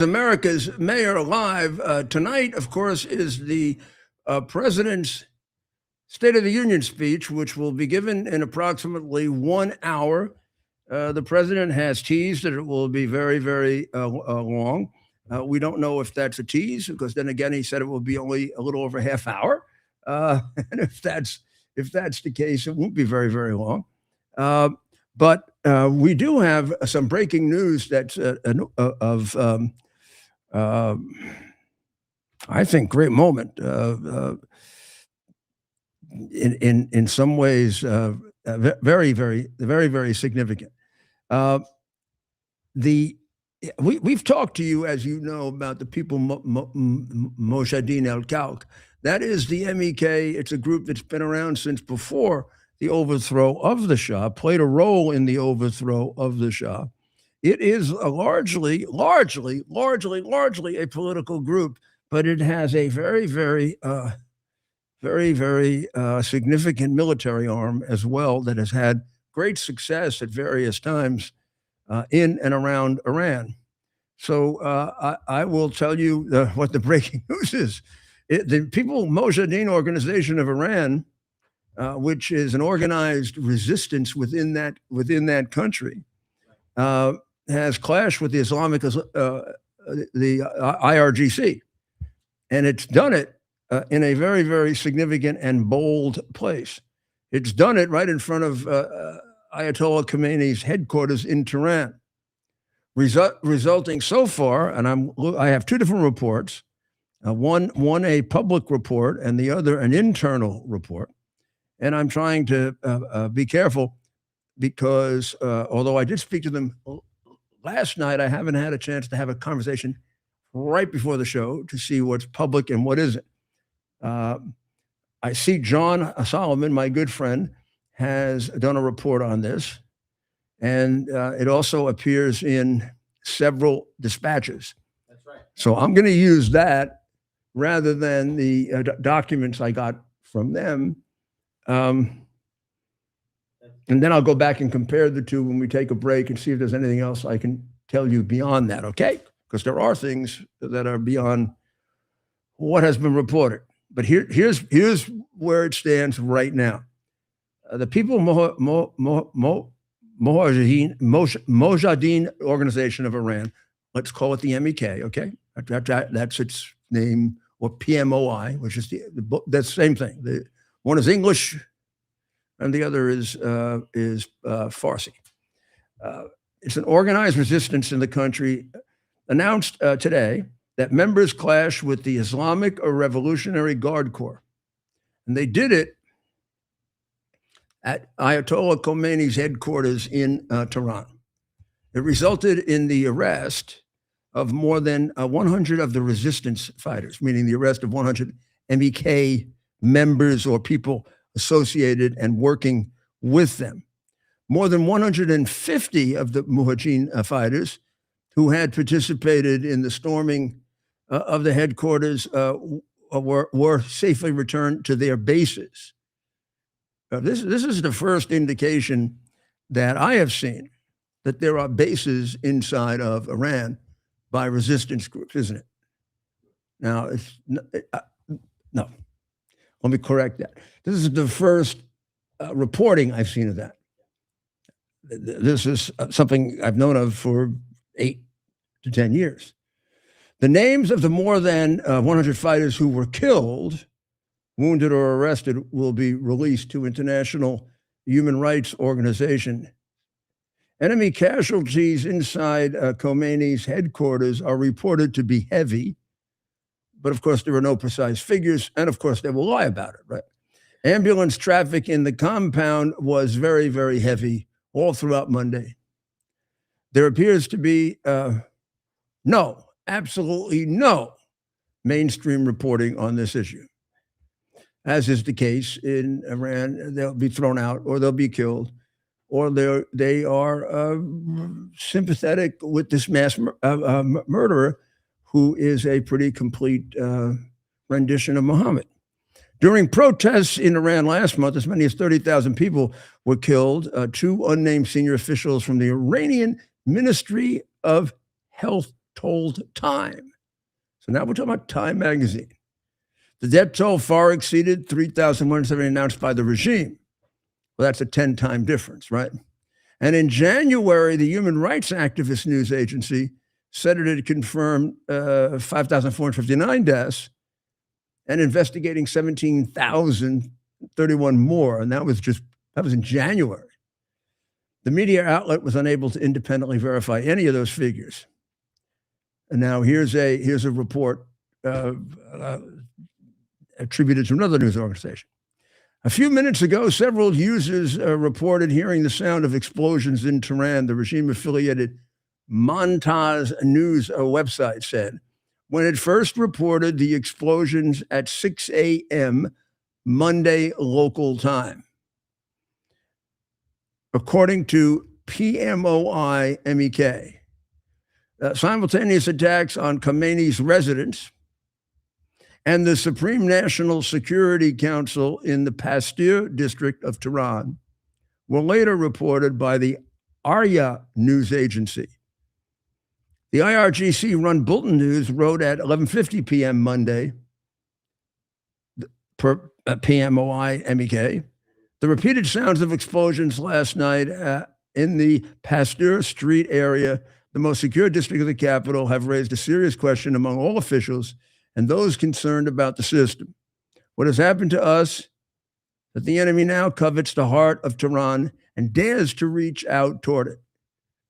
America's Mayor Live. Tonight, of course, is the President's State of the Union speech, which will be given in approximately 1 hour. The President has teased that it will be very, very long. We don't know if that's a tease, because then again, he said it will be only a little over half hour. And if that's the case, it won't be very, very long. But we do have some breaking news that's I think, great moment. In some ways, very, very, very, very significant. We've talked to you, as you know, about the people Mojahedin al-Khalq. That is the MEK. It's a group that's been around since before the overthrow of the Shah, played a role in the overthrow of the Shah. It is largely a political group, but it has a very, very, very significant military arm as well that has had great success at various times in and around Iran. So I will tell you what the breaking news is. The People Mojahedin Organization of Iran, which is an organized resistance within that country, has clashed with the IRGC, and it's done it in a very, very significant and bold place. It's done it right in front of Ayatollah Khomeini's headquarters in Tehran, resulting so far, and I have two different reports, one a public report and the other an internal report, and I'm trying to be careful because although I did speak to them last night, I haven't had a chance to have a conversation right before the show to see what's public and what isn't. I see John Solomon, my good friend, has done a report on this, and it also appears in several dispatches. That's right. So I'm going to use that rather than the documents I got from them. And then I'll go back and compare the two when we take a break and see if there's anything else I can tell you beyond that, okay? Because there are things that are beyond what has been reported. But here's where it stands right now. The People Mojahedin Organization of Iran, let's call it the MEK, okay? That's its name, or PMOI, which is that's the same thing. One is English, and the other is Farsi. It's an organized resistance in the country, announced today that members clash with the Islamic or Revolutionary Guard Corps. And they did it at Ayatollah Khomeini's headquarters in Tehran. It resulted in the arrest of more than 100 of the resistance fighters, meaning the arrest of 100 MEK members or people associated and working with them. More than 150 of the Mujahideen fighters who had participated in the storming of the headquarters were safely returned to their bases. This is the first indication that I have seen that there are bases inside of Iran by resistance groups, isn't it? Now, no. Let me correct that. This is the first reporting I've seen of that. This is something I've known of for 8 to 10 years. The names of the more than 100 fighters who were killed, wounded, or arrested will be released to international human rights organization. Enemy casualties inside Khomeini's headquarters are reported to be heavy, but of course there are no precise figures, and of course they will lie about it, right? Ambulance traffic in the compound was very, very heavy all throughout Monday. There appears to be absolutely no mainstream reporting on this issue. As is the case in Iran, they'll be thrown out or they'll be killed, or they are sympathetic with this mass murderer who is a pretty complete rendition of Muhammad. During protests in Iran last month, as many as 30,000 people were killed. 2 unnamed senior officials from the Iranian Ministry of Health told Time. So now we're talking about Time magazine. The death toll far exceeded 3,170 announced by the regime. Well, that's a 10-time difference, right? And in January, the human rights activist news agency said it had confirmed 5,459 deaths and investigating 17,031 more. And that was in January. The media outlet was unable to independently verify any of those figures. And now here's a report attributed to another news organization. A few minutes ago, several users reported hearing the sound of explosions in Tehran, the regime-affiliated Montaz News website said, when it first reported the explosions at 6 a.m. Monday local time. According to PMOI MEK, simultaneous attacks on Khamenei's residence and the Supreme National Security Council in the Pasteur district of Tehran were later reported by the Arya news agency. The IRGC-run Bulletin News wrote at 11:50 p.m. Monday, per PMOI MEK, the repeated sounds of explosions last night in the Pasteur Street area, the most secure district of the capital, have raised a serious question among all officials and those concerned about the system. What has happened to us, that the enemy now covets the heart of Tehran and dares to reach out toward it.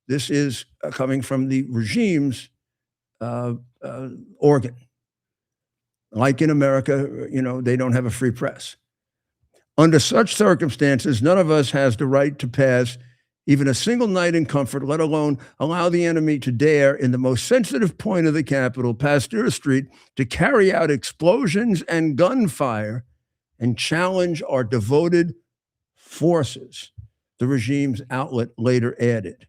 This is coming from the regime's organ. Like in America, they don't have a free press. Under such circumstances, none of us has the right to pass even a single night in comfort, let alone allow the enemy to dare, in the most sensitive point of the capital, Pasteur Street, to carry out explosions and gunfire and challenge our devoted forces, the regime's outlet later added.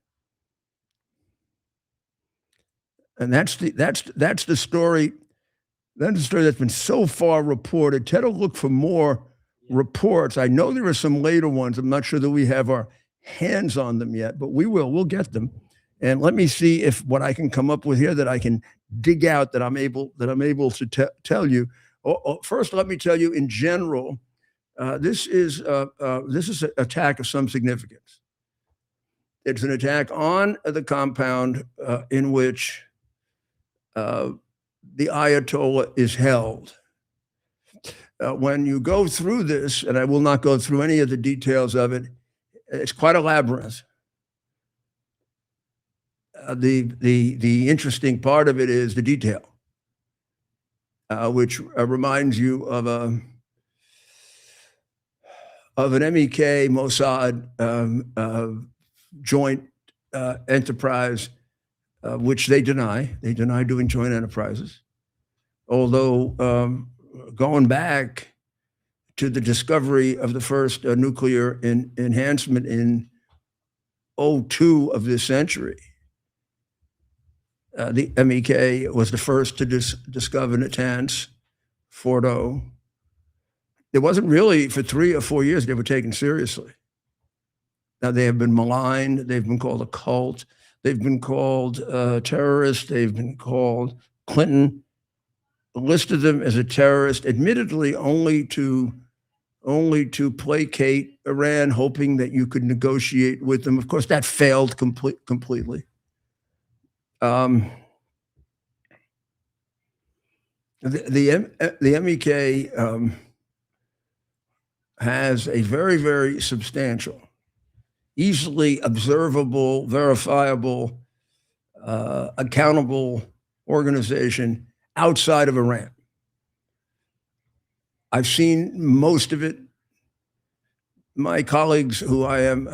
And that's the story. That's the story that's been so far reported. Ted will look for more reports. I know there are some later ones. I'm not sure that we have our hands on them yet, but we will. We'll get them. And let me see if what I can come up with here that I can dig out that I'm able to tell you. First, let me tell you in general, this is an attack of some significance. It's an attack on the compound in which the Ayatollah is held. When you go through this, and I will not go through any of the details of it, it's quite a labyrinth. The interesting part of it is the detail, which reminds you of an MEK Mossad joint enterprise, which they deny. They deny doing joint enterprises. Although going back to the discovery of the first nuclear enhancement in 2002 of this century, the MEK was the first to discover Natanz, Fordo. It wasn't really for 3 or 4 years they were taken seriously. Now they have been maligned. They've been called a cult. They've been called terrorists. They've been called Clinton listed them as a terrorist, admittedly only to placate Iran, hoping that you could negotiate with them. Of course, that failed completely. The MEK has a very, very substantial, easily observable, verifiable, accountable organization outside of Iran. I've seen most of it. My colleagues, who I am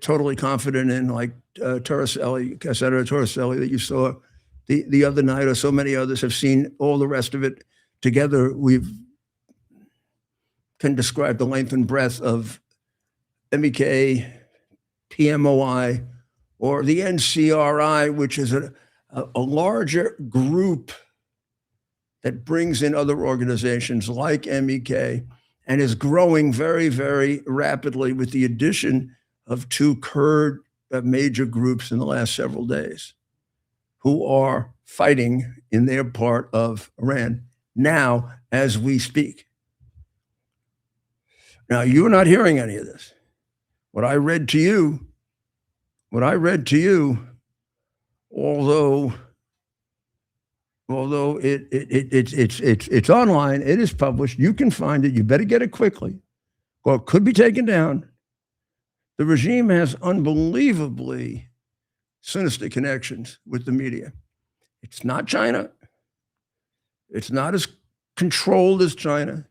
totally confident in, like Torricelli, Senator Torricelli, that you saw the other night, or so many others, have seen all the rest of it. Together, we can describe the length and breadth of MEK, PMOI, or the NCRI, which is a larger group that brings in other organizations like MEK and is growing very, very rapidly with the addition of 2 Kurd major groups in the last several days, who are fighting in their part of Iran now as we speak. Now, you're not hearing any of this. What I read to you, although it's online, it is published. You can find it. You better get it quickly, or it could be taken down. The regime has unbelievably sinister connections with the media. It's not China. It's not as controlled as China,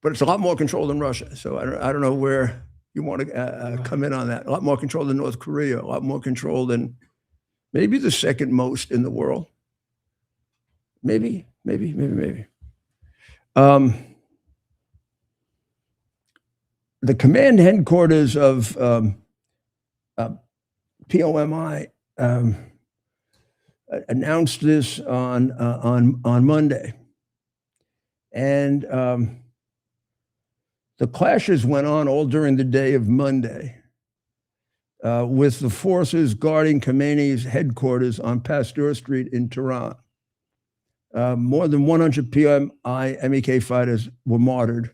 but it's a lot more controlled than Russia. So I don't know where you want to come in on that. A lot more controlled than North Korea, a lot more controlled than maybe the second most in the world. Maybe. The command headquarters of POMI announced this on Monday, and the clashes went on all during the day of Monday with the forces guarding Khomeini's headquarters on Pasteur Street in Tehran. More than 100 PMI MEK fighters were martyred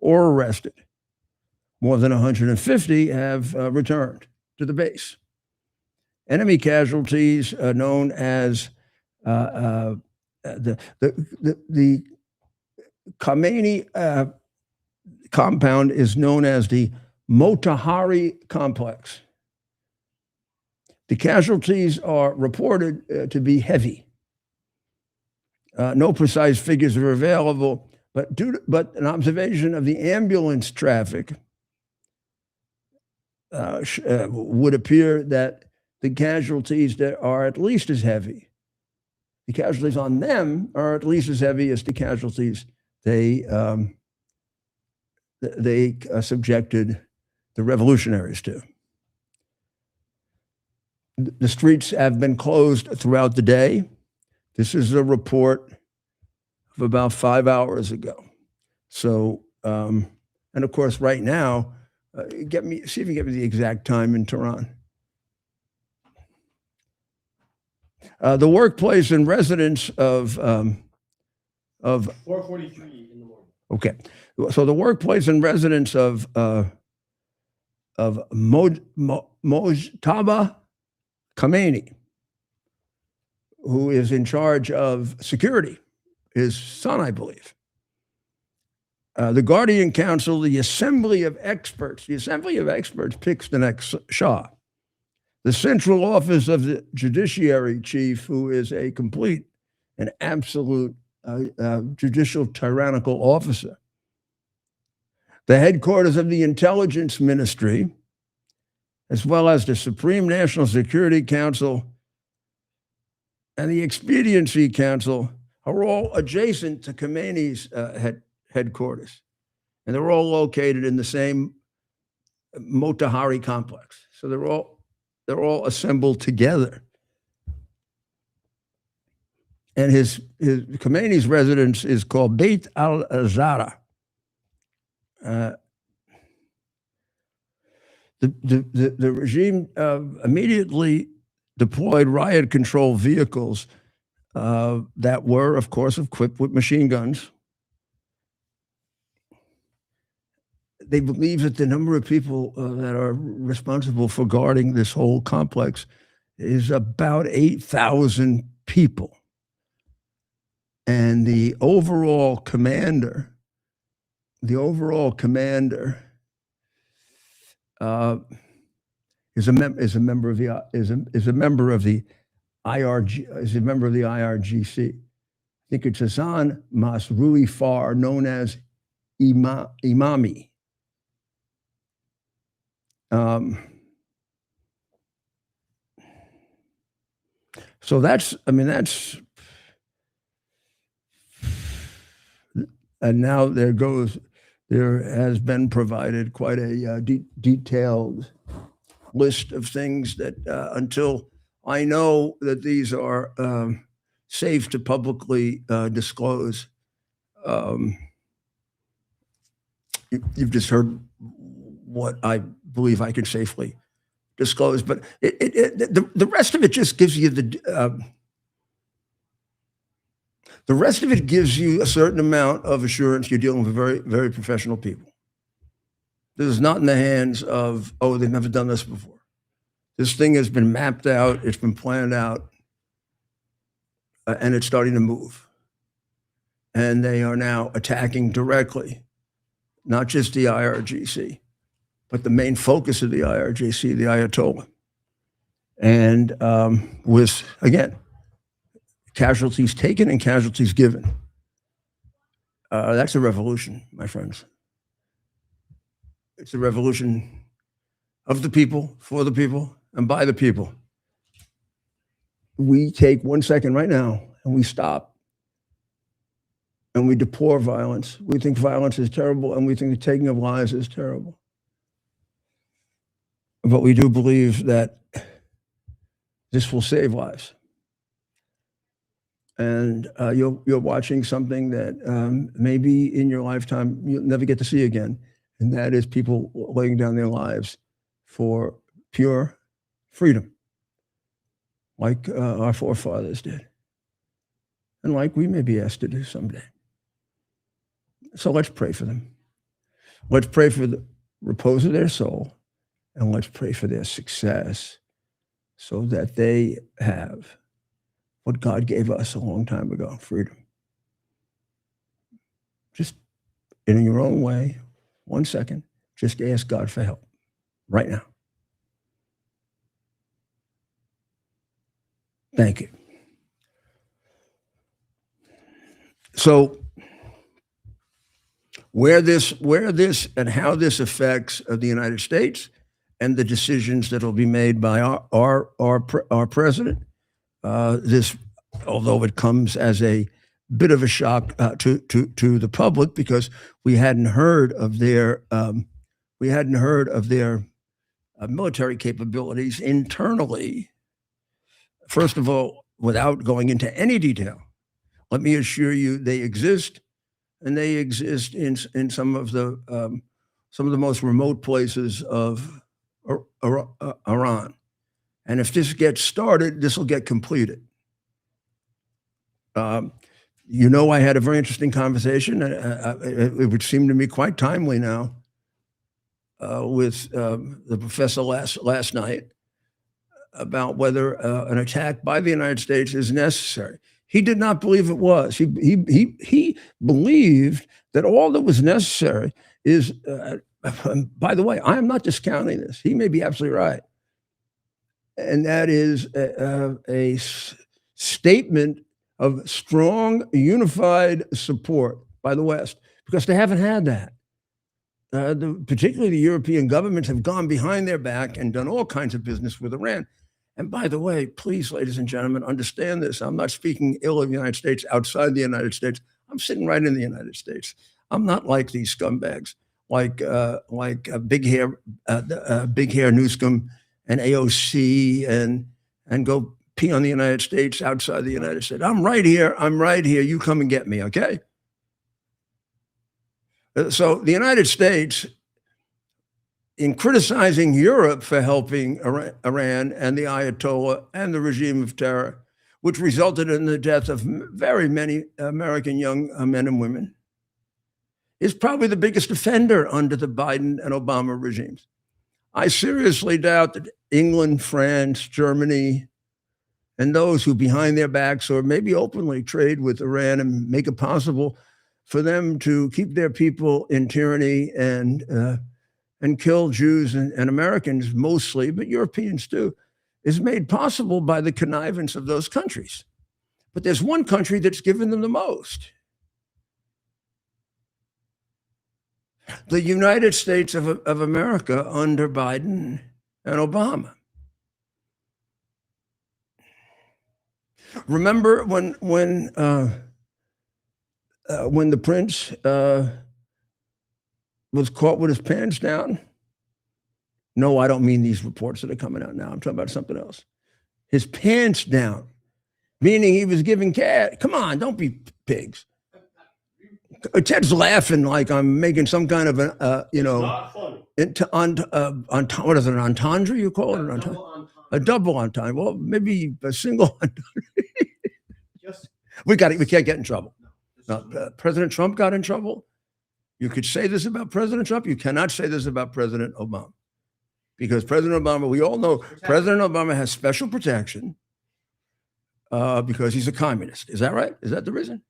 or arrested. More than 150 have returned to the base. Enemy casualties known as the Khomeini compound is known as the Motahari complex. The casualties are reported to be heavy. No precise figures are available, but an observation of the ambulance traffic would appear that the casualties that are at least as heavy, the casualties on them are at least as heavy as the casualties they subjected the revolutionaries to. The streets have been closed throughout the day. This is a report of about 5 hours ago. So, and of course, right now, see if you can get me the exact time in Tehran. The workplace and residence of 4:43 in the morning. Okay, so the workplace and residence of Mojtaba Khomeini, who is in charge of security, his son, I believe. The Guardian Council, the Assembly of Experts picks the next Shah. The Central Office of the Judiciary Chief, who is a complete and absolute judicial tyrannical officer. The headquarters of the Intelligence Ministry, as well as the Supreme National Security Council and the Expediency Council, are all adjacent to Khomeini's headquarters. And they're all located in the same Motahari complex. So they're all assembled together. And his Khomeini's residence is called Beit al-Zahra. The regime immediately deployed riot control vehicles that were, of course, equipped with machine guns. They believe that the number of people that are responsible for guarding this whole complex is about 8,000 people. And the overall commander is a member of the IRGC. I think it's Hassan Masrui Far, known as Imami. So that's, and now there has been provided quite a detailed list of things that until I know that these are safe to publicly disclose, you've just heard what I believe I can safely disclose, but the rest of it just gives you The rest of it gives you a certain amount of assurance you're dealing with very, very professional people. This is not in the hands of, oh, they've never done this before. This thing has been mapped out, it's been planned out, and it's starting to move. And they are now attacking directly, not just the IRGC, but the main focus of the IRGC, the Ayatollah. And with, again, casualties taken and casualties given. That's a revolution, my friends. It's a revolution of the people, for the people, and by the people. We take 1 second right now and we stop and we deplore violence. We think violence is terrible and we think the taking of lives is terrible. But we do believe that this will save lives. And you're watching something that maybe in your lifetime you'll never get to see again. And that is people laying down their lives for pure freedom, like our forefathers did, and like we may be asked to do someday. So let's pray for them. Let's pray for the repose of their soul, and let's pray for their success so that they have what God gave us a long time ago, freedom. Just in your own way, 1 second, just ask God for help right now. Thank you. So where this and how this affects the United States and the decisions that will be made by our president, this, although it comes as a bit of a shock to the public because we hadn't heard of their military capabilities internally. First of all, without going into any detail, let me assure you they exist, and they exist in some of the most remote places of Iran. And if this gets started, this will get completed. I had a very interesting conversation. It would seem to me quite timely now with the professor last night about whether an attack by the United States is necessary. He did not believe it was. He believed that all that was necessary is, by the way, I am not discounting this. He may be absolutely right. And that is a statement of strong, unified support by the West, because they haven't had that. Particularly the European governments have gone behind their back and done all kinds of business with Iran. And by the way, please, ladies and gentlemen, understand this. I'm not speaking ill of the United States outside the United States. I'm sitting right in the United States. I'm not like these scumbags, like Big Hair Newsome and AOC and go pee on the United States outside the United States. I'm right here. You come and get me, okay? So the United States, in criticizing Europe for helping Iran and the Ayatollah and the regime of terror, which resulted in the death of very many American young men and women, is probably the biggest offender under the Biden and Obama regimes. I seriously doubt that England, France, Germany, and those who behind their backs or maybe openly trade with Iran and make it possible for them to keep their people in tyranny and kill Jews and Americans mostly, but Europeans too, is made possible by the connivance of those countries. But there's one country that's given them the most. The United States of America under Biden and Obama. Remember when the prince was caught with his pants down? No, I don't mean these reports that are coming out now. I'm talking about something else. His pants down, meaning he was giving cash. Come on, don't be pigs. Ted's laughing like I'm making some kind of what is it, an entendre you call it? A double entendre. Well, maybe a single entendre. We can't get in trouble. No, President Trump got in trouble. You could say this about President Trump. You cannot say this about President Obama. Because President Obama, we all know President Obama has special protection because he's a communist. Is that right? Is that the reason?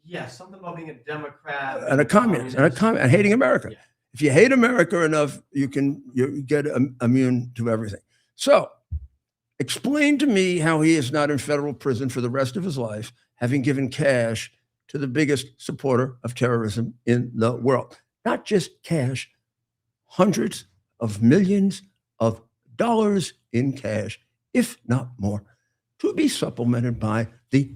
Yes, something about being a Democrat and a communist and hating America. Yeah. If you hate America enough, you get immune to everything. So explain to me how he is not in federal prison for the rest of his life, having given cash to the biggest supporter of terrorism in the world. Not just cash, hundreds of millions of dollars in cash, if not more, to be supplemented by the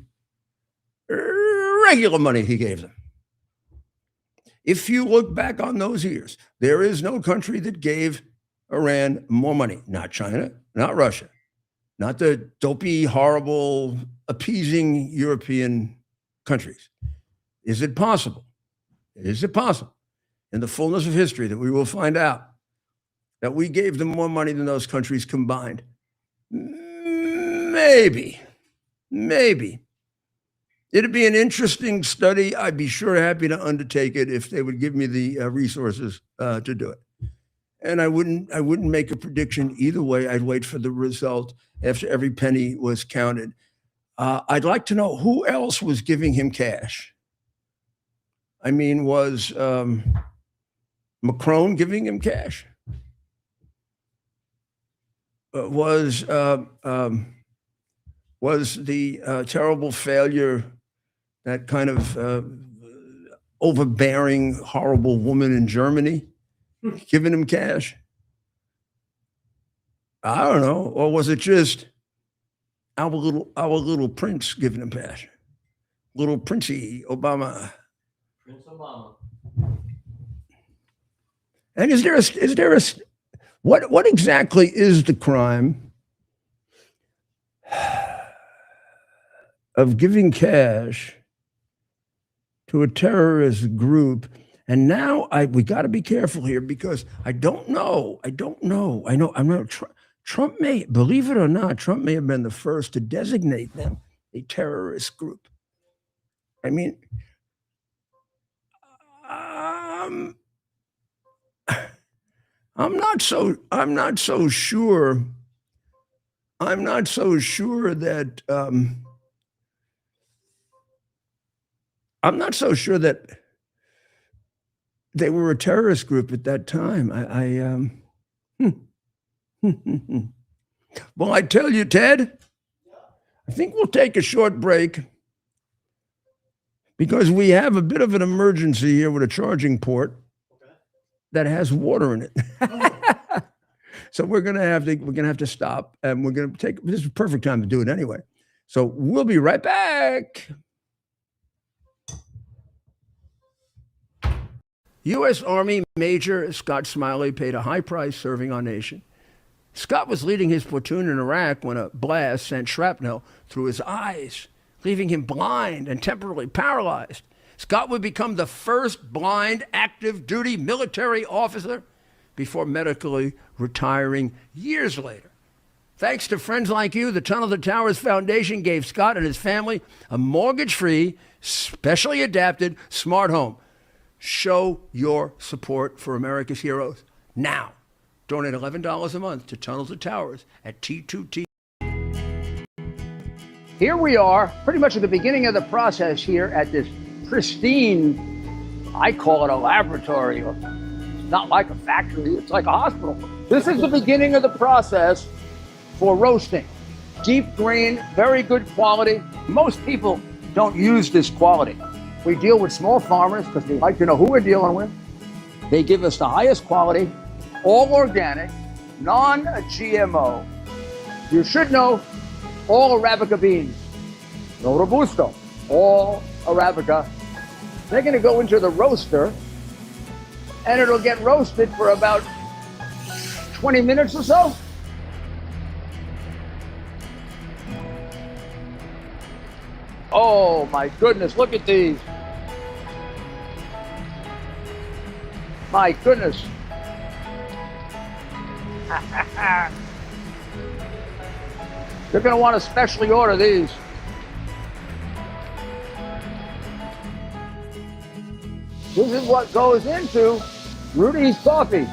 regular money he gave them. If you look back on those years, there is no country that gave Iran more money. Not China, not Russia, not the dopey, horrible, appeasing European countries. Is it possible? Is it possible in the fullness of history that we will find out that we gave them more money than those countries combined? Maybe. It'd be an interesting study. I'd be sure happy to undertake it if they would give me the resources to do it. And I wouldn't make a prediction either way. I'd wait for the result after every penny was counted. I'd like to know who else was giving him cash. I mean, was Macron giving him cash? Was the terrible failure, that kind of overbearing, horrible woman in Germany giving him cash? I don't know. Or was it just our little prince giving him cash? Little Princey Obama. Prince Obama. And is there a what exactly is the crime of giving cash to a terrorist group? And now we got to be careful here, because I don't know. Trump may, believe it or not, Trump may have been the first to designate them a terrorist group. I mean, I'm not so sure. I'm not so sure that they were a terrorist group at that time. Well, I tell you, Ted, I think we'll take a short break, because we have a bit of an emergency here with a charging port that has water in it. So we're gonna have to stop, and we're gonna take, this is a perfect time to do it anyway. So we'll be right back. U.S. Army Major Scott Smiley paid a high price serving our nation. Scott was leading his platoon in Iraq when a blast sent shrapnel through his eyes, leaving him blind and temporarily paralyzed. Scott would become the first blind active duty military officer before medically retiring years later. Thanks to friends like you, the Tunnel to Towers Foundation gave Scott and his family a mortgage-free, specially adapted smart home. Show your support for America's heroes now. Donate $11 a month to Tunnel to Towers at T2T. Here we are, pretty much at the beginning of the process here at this pristine, I call it a laboratory. It's not like a factory, it's like a hospital. This is the beginning of the process for roasting. Deep grain, very good quality. Most people don't use this quality. We deal with small farmers because they like to know who we're dealing with. They give us the highest quality, all organic, non-GMO. You should know, all Arabica beans. No Robusto, all Arabica. They're gonna go into the roaster, and it'll get roasted for about 20 minutes or so. Oh my goodness, look at these. My goodness. You're going to want to specially order these. This is what goes into Rudy's coffee.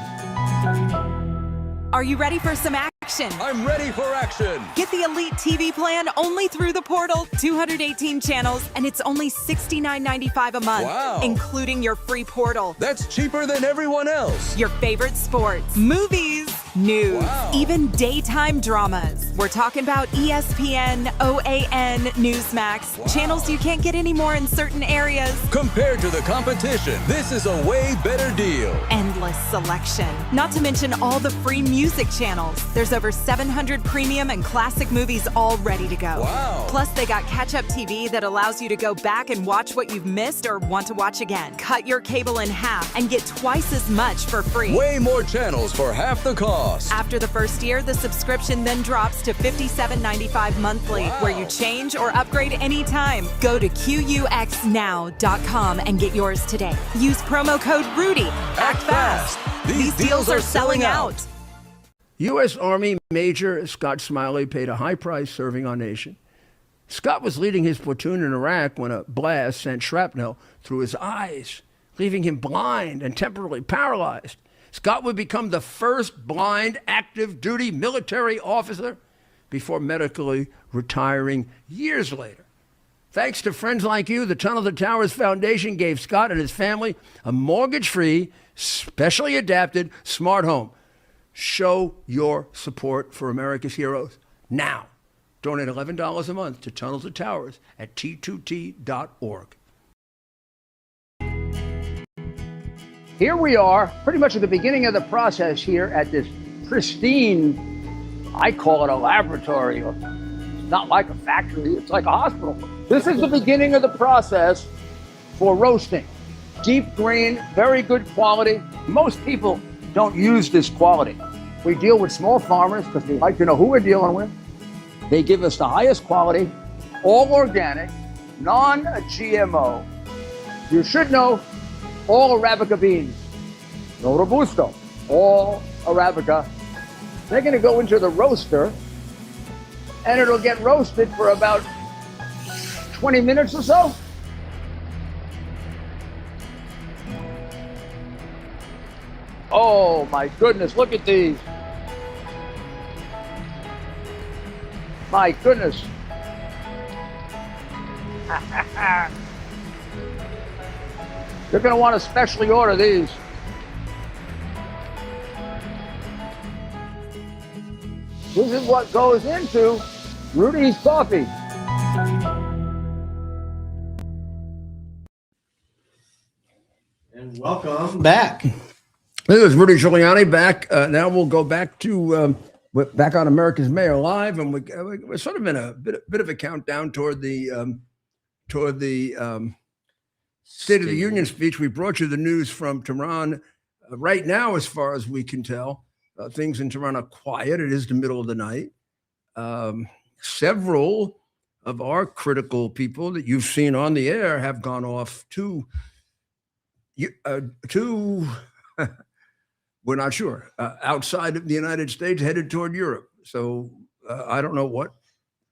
Are you ready for some action? I'm ready for action. Get the Elite TV plan only through the portal. 218 channels, and it's only $69.95 a month, Wow. including your free portal. That's cheaper than everyone else. Your favorite sports, movies, news, Wow. even daytime dramas. We're talking about ESPN, OAN, Newsmax, Wow. channels you can't get anymore in certain areas. Compared to the competition, this is a way better deal. Endless selection. Not to mention all the free music channels. There's over 700 premium and classic movies all ready to go. Wow. Plus, they got catch-up TV that allows you to go back and watch what you've missed or want to watch again. Cut your cable in half and get twice as much for free. Way more channels for half the cost. After the first year, the subscription then drops to $57.95 monthly, Wow. where you change or upgrade anytime. Go to QUXNow.com and get yours today. Use promo code RUDY. Act fast. These deals are selling out. U.S. Army Major Scott Smiley paid a high price serving our nation. Scott was leading his platoon in Iraq when a blast sent shrapnel through his eyes, leaving him blind and temporarily paralyzed. Scott would become the first blind active duty military officer before medically retiring years later. Thanks to friends like you, the Tunnel to Towers Foundation gave Scott and his family a mortgage-free, specially adapted smart home. Show your support for America's heroes now. Donate $11 a month to Tunnel to Towers at T2T.org. Here we are, pretty much at the beginning of the process here at this pristine, I call it a laboratory. It's not like a factory, it's like a hospital. This is the beginning of the process for roasting. Deep grain, very good quality. Most people don't use this quality. We deal with small farmers because we like to know who we're dealing with. They give us the highest quality, all organic, non-GMO. You should know all Arabica beans, no Robusto, all Arabica. They're going to go into the roaster, and it'll get roasted for about 20 minutes or so. Oh my goodness, look at these. My goodness. You're going to want to specially order these. This is what goes into Rudy's coffee. And welcome back. This is Rudy Giuliani back. Now we'll go back to back on America's Mayor Live, and we're sort of in a bit of a countdown toward the State of the Union speech. We brought you the news from Tehran. Right now, as far as we can tell, things in Tehran are quiet. It is the middle of the night. Several of our critical people that you've seen on the air have gone off to we're not sure, outside of the United States, headed toward Europe. So I don't know what.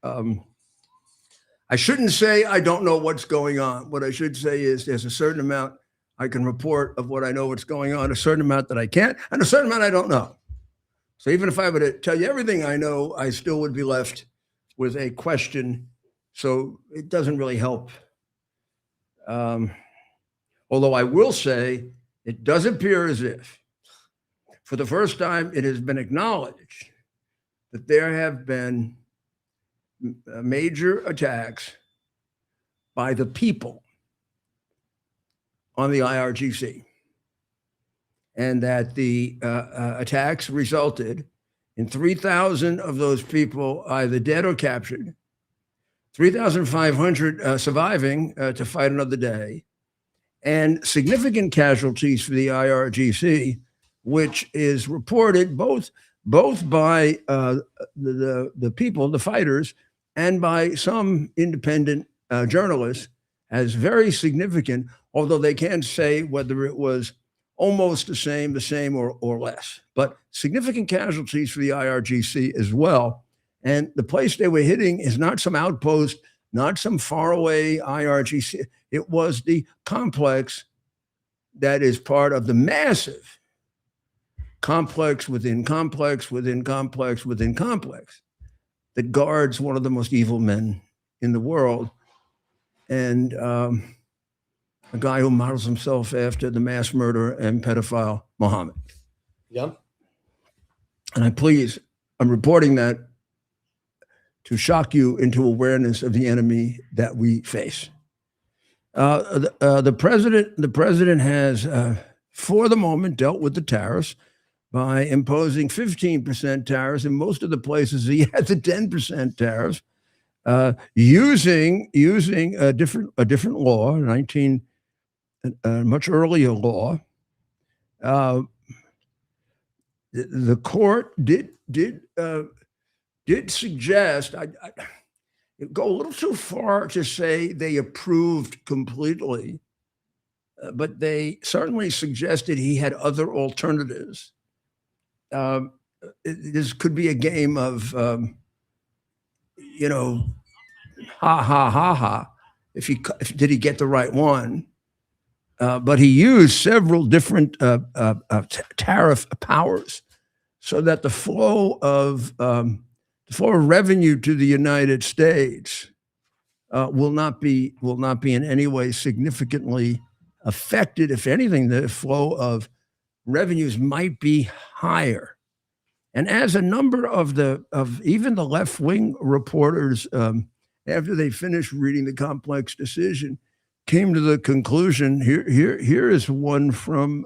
I shouldn't say I don't know what's going on. What I should say is there's a certain amount I can report of what I know what's going on, a certain amount that I can't, and a certain amount I don't know. So even if I were to tell you everything I know, I still would be left with a question. So it doesn't really help. Although I will say it does appear as if, for the first time, it has been acknowledged that there have been major attacks by the people on the IRGC, and that the attacks resulted in 3,000 of those people either dead or captured, 3,500 surviving to fight another day, and significant casualties for the IRGC, which is reported both by the people, the fighters, and by some independent journalists as very significant, although they can't say whether it was almost the same or less. But significant casualties for the IRGC as well. And the place they were hitting is not some outpost, not some faraway IRGC. It was the complex that is part of the massive complex within complex within complex within complex that guards one of the most evil men in the world, and a guy who models himself after the mass murderer and pedophile Muhammad. Yeah. And I'm reporting that to shock you into awareness of the enemy that we face. The president has, for the moment, dealt with the tariffs by imposing 15% tariffs in most of the places he had the 10% tariffs, using a different law, a much earlier law. The court did suggest, I go a little too far to say they approved completely, but they certainly suggested he had other alternatives. This could be a game of, ha ha ha ha. Did he get the right one? But he used several different tariff powers so that the flow of revenue to the United States will not be in any way significantly affected. If anything, the flow of revenues might be higher. And as a number of even the left-wing reporters, after they finished reading the complex decision, came to the conclusion, here is one from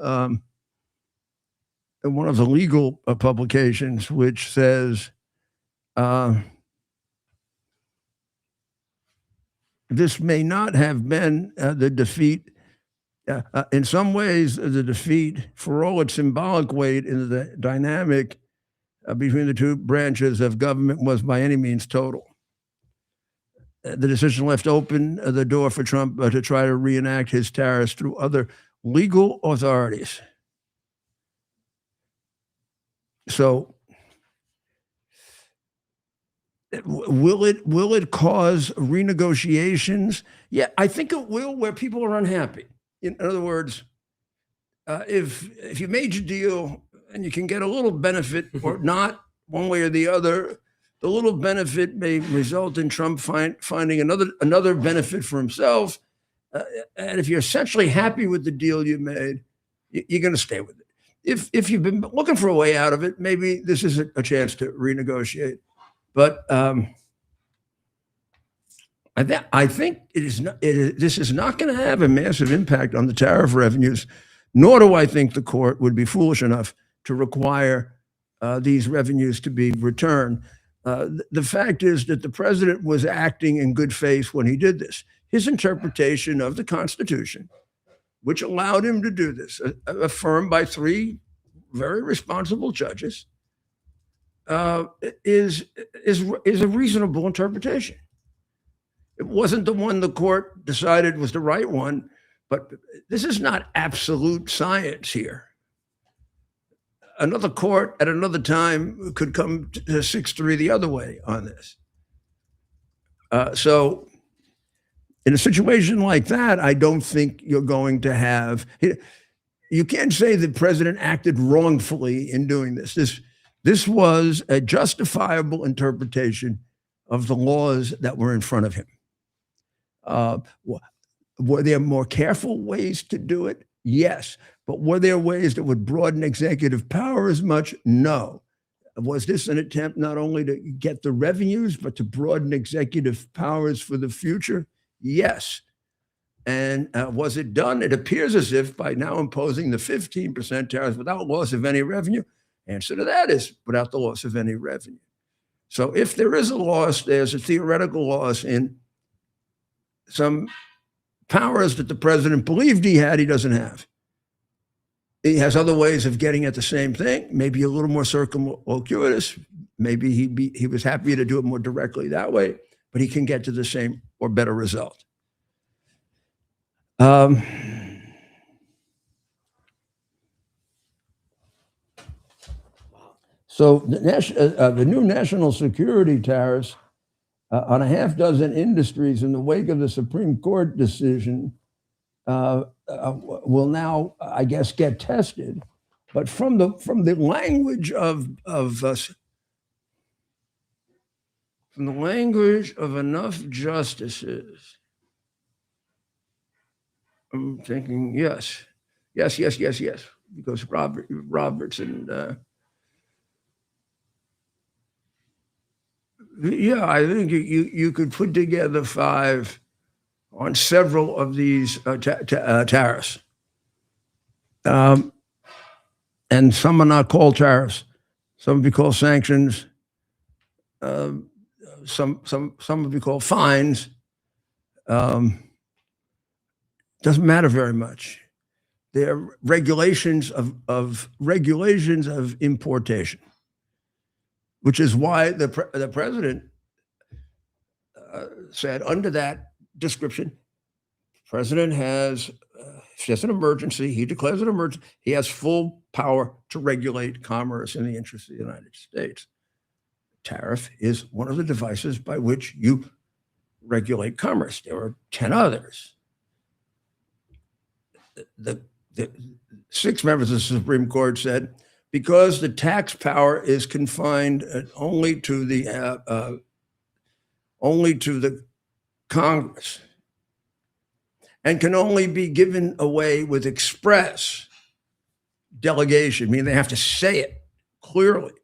one of the legal publications, which says, this may not have been the defeat. In some ways, the defeat, for all its symbolic weight in the dynamic between the two branches of government, was by any means total. The decision left open the door for Trump to try to reenact his tariffs through other legal authorities. So, will it cause renegotiations? Yeah, I think it will, where people are unhappy. In other words, if you made your deal and you can get a little benefit or not, one way or the other, the little benefit may result in Trump finding another benefit for himself. And if you're essentially happy with the deal you made, you're going to stay with it. If you've been looking for a way out of it, maybe this is a chance to renegotiate. But I think this is not going to have a massive impact on the tariff revenues, nor do I think the court would be foolish enough to require these revenues to be returned. The fact is that the president was acting in good faith when he did this. His interpretation of the Constitution, which allowed him to do this, affirmed by 3 very responsible judges, is a reasonable interpretation. It wasn't the one the court decided was the right one, but this is not absolute science here. Another court at another time could come to 6-3 the other way on this. So in a situation like that, I don't think you're going to have, you can't say the president acted wrongfully in doing this. This was a justifiable interpretation of the laws that were in front of him. Were there more careful ways to do it? Yes. But were there ways that would broaden executive power as much? No. Was this an attempt not only to get the revenues, but to broaden executive powers for the future? Yes. And was it done? It appears as if by now imposing the 15% tariffs without loss of any revenue. Answer to that is without the loss of any revenue. So if there is a loss, there's a theoretical loss in some powers that the president believed he had, he doesn't have. He has other ways of getting at the same thing, maybe a little more circumlocuous. Maybe he was happy to do it more directly that way, but he can get to the same or better result. So the new national security tariffs on a half dozen industries in the wake of the Supreme Court decision will now, I guess, get tested. But from the language from the language of enough justices, I'm thinking yes, because Robertson. Yeah, I think you could put together 5 on several of these tariffs. And some are not called tariffs. Some would be called sanctions. Some would be called fines. Doesn't matter very much. They're regulations of importation, which is why the president said under that description, president has if there's an emergency, he declares an emergency, he has full power to regulate commerce in the interest of the United States. Tariff is one of the devices by which you regulate commerce. There are 10 others. The 6 members of the Supreme Court said, because the tax power is confined only to the Congress and can only be given away with express delegation, meaning they have to say it clearly.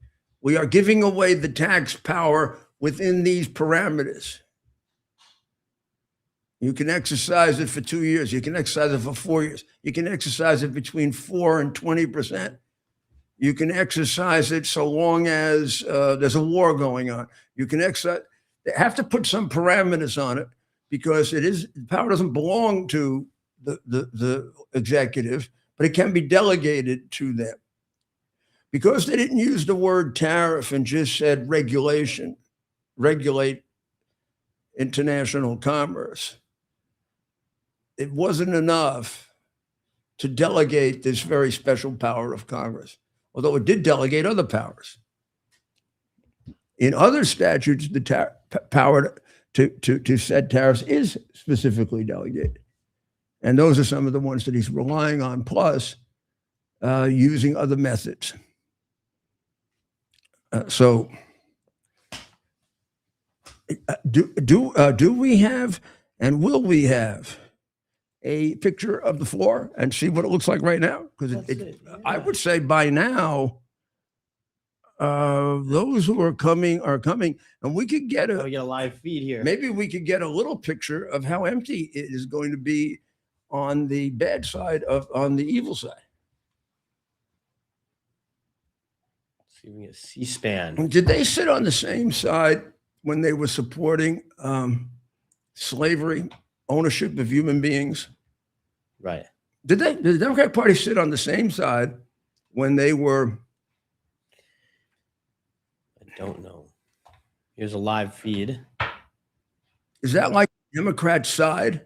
We are giving away the tax power within these parameters. You can exercise it for 2 years. You can exercise it for 4 years. You can exercise it between 4 and 20%. You can exercise it so long as there's a war going on. You can exercise. They have to put some parameters on it because power doesn't belong to the executive, but it can be delegated to them. Because they didn't use the word tariff and just said regulate international commerce, it wasn't enough to delegate this very special power of Congress, although it did delegate other powers. In other statutes, the power to set tariffs is specifically delegated. And those are some of the ones that he's relying on, plus using other methods. So do we have and will we have a picture of the floor and see what it looks like right now? Because I would say by now, those who are coming, and we could get We get a live feed here. maybe we could get a little picture of how empty it is going to be on the bad side on the evil side. Let's see if we can get C-SPAN. Did they sit on the same side when they were supporting slavery, ownership of human beings? Right. Did the Democratic Party sit on the same side when they were? I don't know. Here's a live feed. Is that like the Democrat side?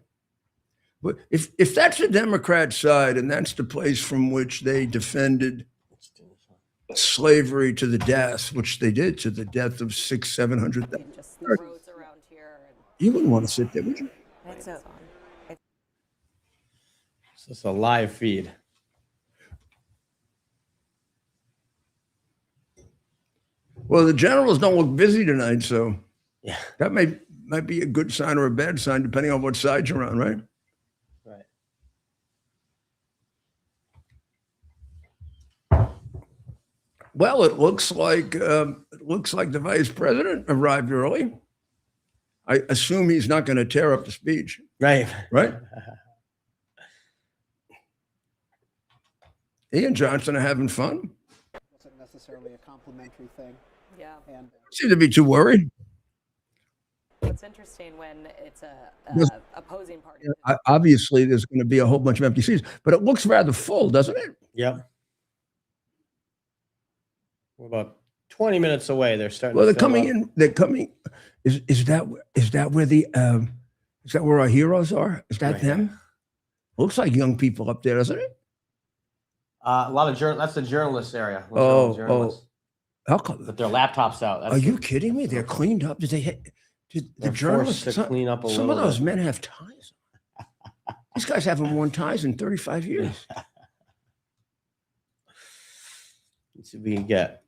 But if that's the Democrat side and that's the place from which they defended slavery to the death, which they did to the death of 600,000-700,000. Just the roads around here. You wouldn't want to sit there, would you? It's a, So it's a live feed. Well, the generals don't look busy tonight, so Yeah. that might be a good sign or a bad sign, depending on what side you're on, right? Right. Well, it looks like the vice president arrived early. I assume he's not going to tear up the speech, Right. right? He and Johnson are having fun. Wasn't necessarily a complimentary thing. yeah. And Seem to be too worried. It's interesting when it's a Yes. opposing party. Obviously, there's going to be a whole bunch of empty seats, but it looks rather full, doesn't it? Yep. We're about 20 minutes away. They're starting. Well, to they're fill coming up. in. They're coming. Is that where the is that where our heroes are? Is that Right. them? Looks like young people up there, doesn't it? A lot of that's the journalist area. Oh, Journalists. How come? With their laptops out. That's Are you kidding me? They're cleaned up. Did the They're journalists forced to clean up a some little of those bit. men have ties. These guys haven't worn ties in 35 years. Let's see what we can get.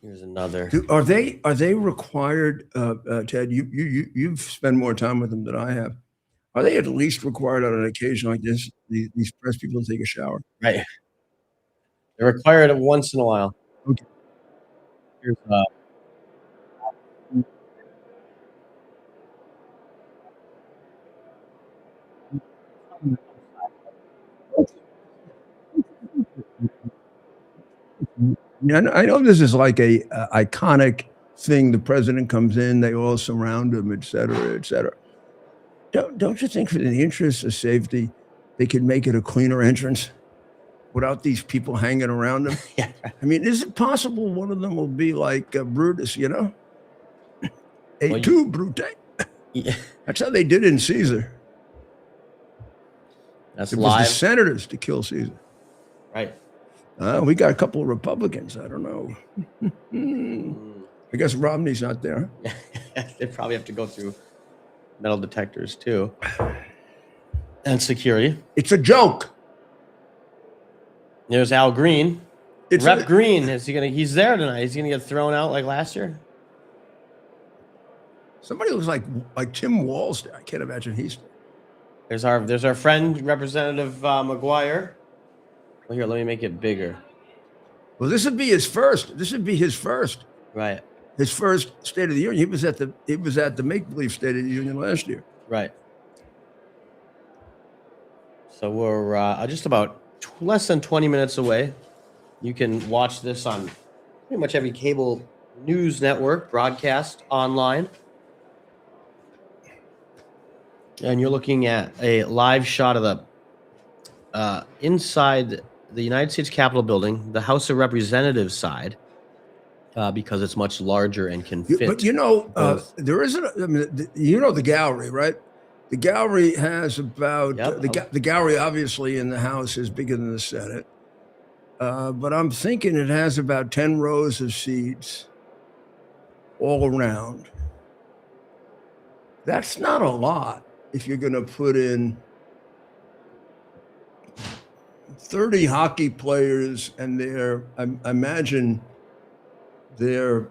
Here's another. Are they required, Ted? You've spent more time with them than I have. Are they at least required on an occasion like this, these press people, to take a shower? Right. They're required once in a while. Okay. Here's Yeah, I know this is like a iconic thing. The president comes in, they all surround him, et cetera, et cetera. Don't you think, for the interest of safety, they could make it a cleaner entrance without these people hanging around them? yeah. I mean, is it possible one of them will be like Brutus, you know? Well, tu, Brute. Yeah. That's how they did it in Caesar. That's It was live. the senators to kill Caesar. Right. We got a couple of Republicans. I don't know. I guess Romney's not there. They probably have to go through metal detectors too. And security. It's a joke. There's Al Green. It's Rep a- Green. He's there tonight. He's gonna get thrown out like last year. Somebody looks like Tim Walls there. I can't imagine he's there. There's our friend Representative McGuire. Well, here, let me make it bigger. Well, this would be his first. This would be his first. Right. His first State of the Union. He was at the Make Believe State of the Union last year. Right. So we're just about less than 20 minutes away. You can watch this on pretty much every cable news network, broadcast online. And you're looking at a live shot of the inside the United States Capitol building, the House of Representatives side, because it's much larger and can fit. But you know, both. there isn't. I mean, you know the gallery, right? The gallery has about Yep. the gallery, obviously, in the House is bigger than the Senate. But I'm thinking it has about 10 rows of seats all around. That's not a lot if you're going to put in 30 hockey players and I imagine their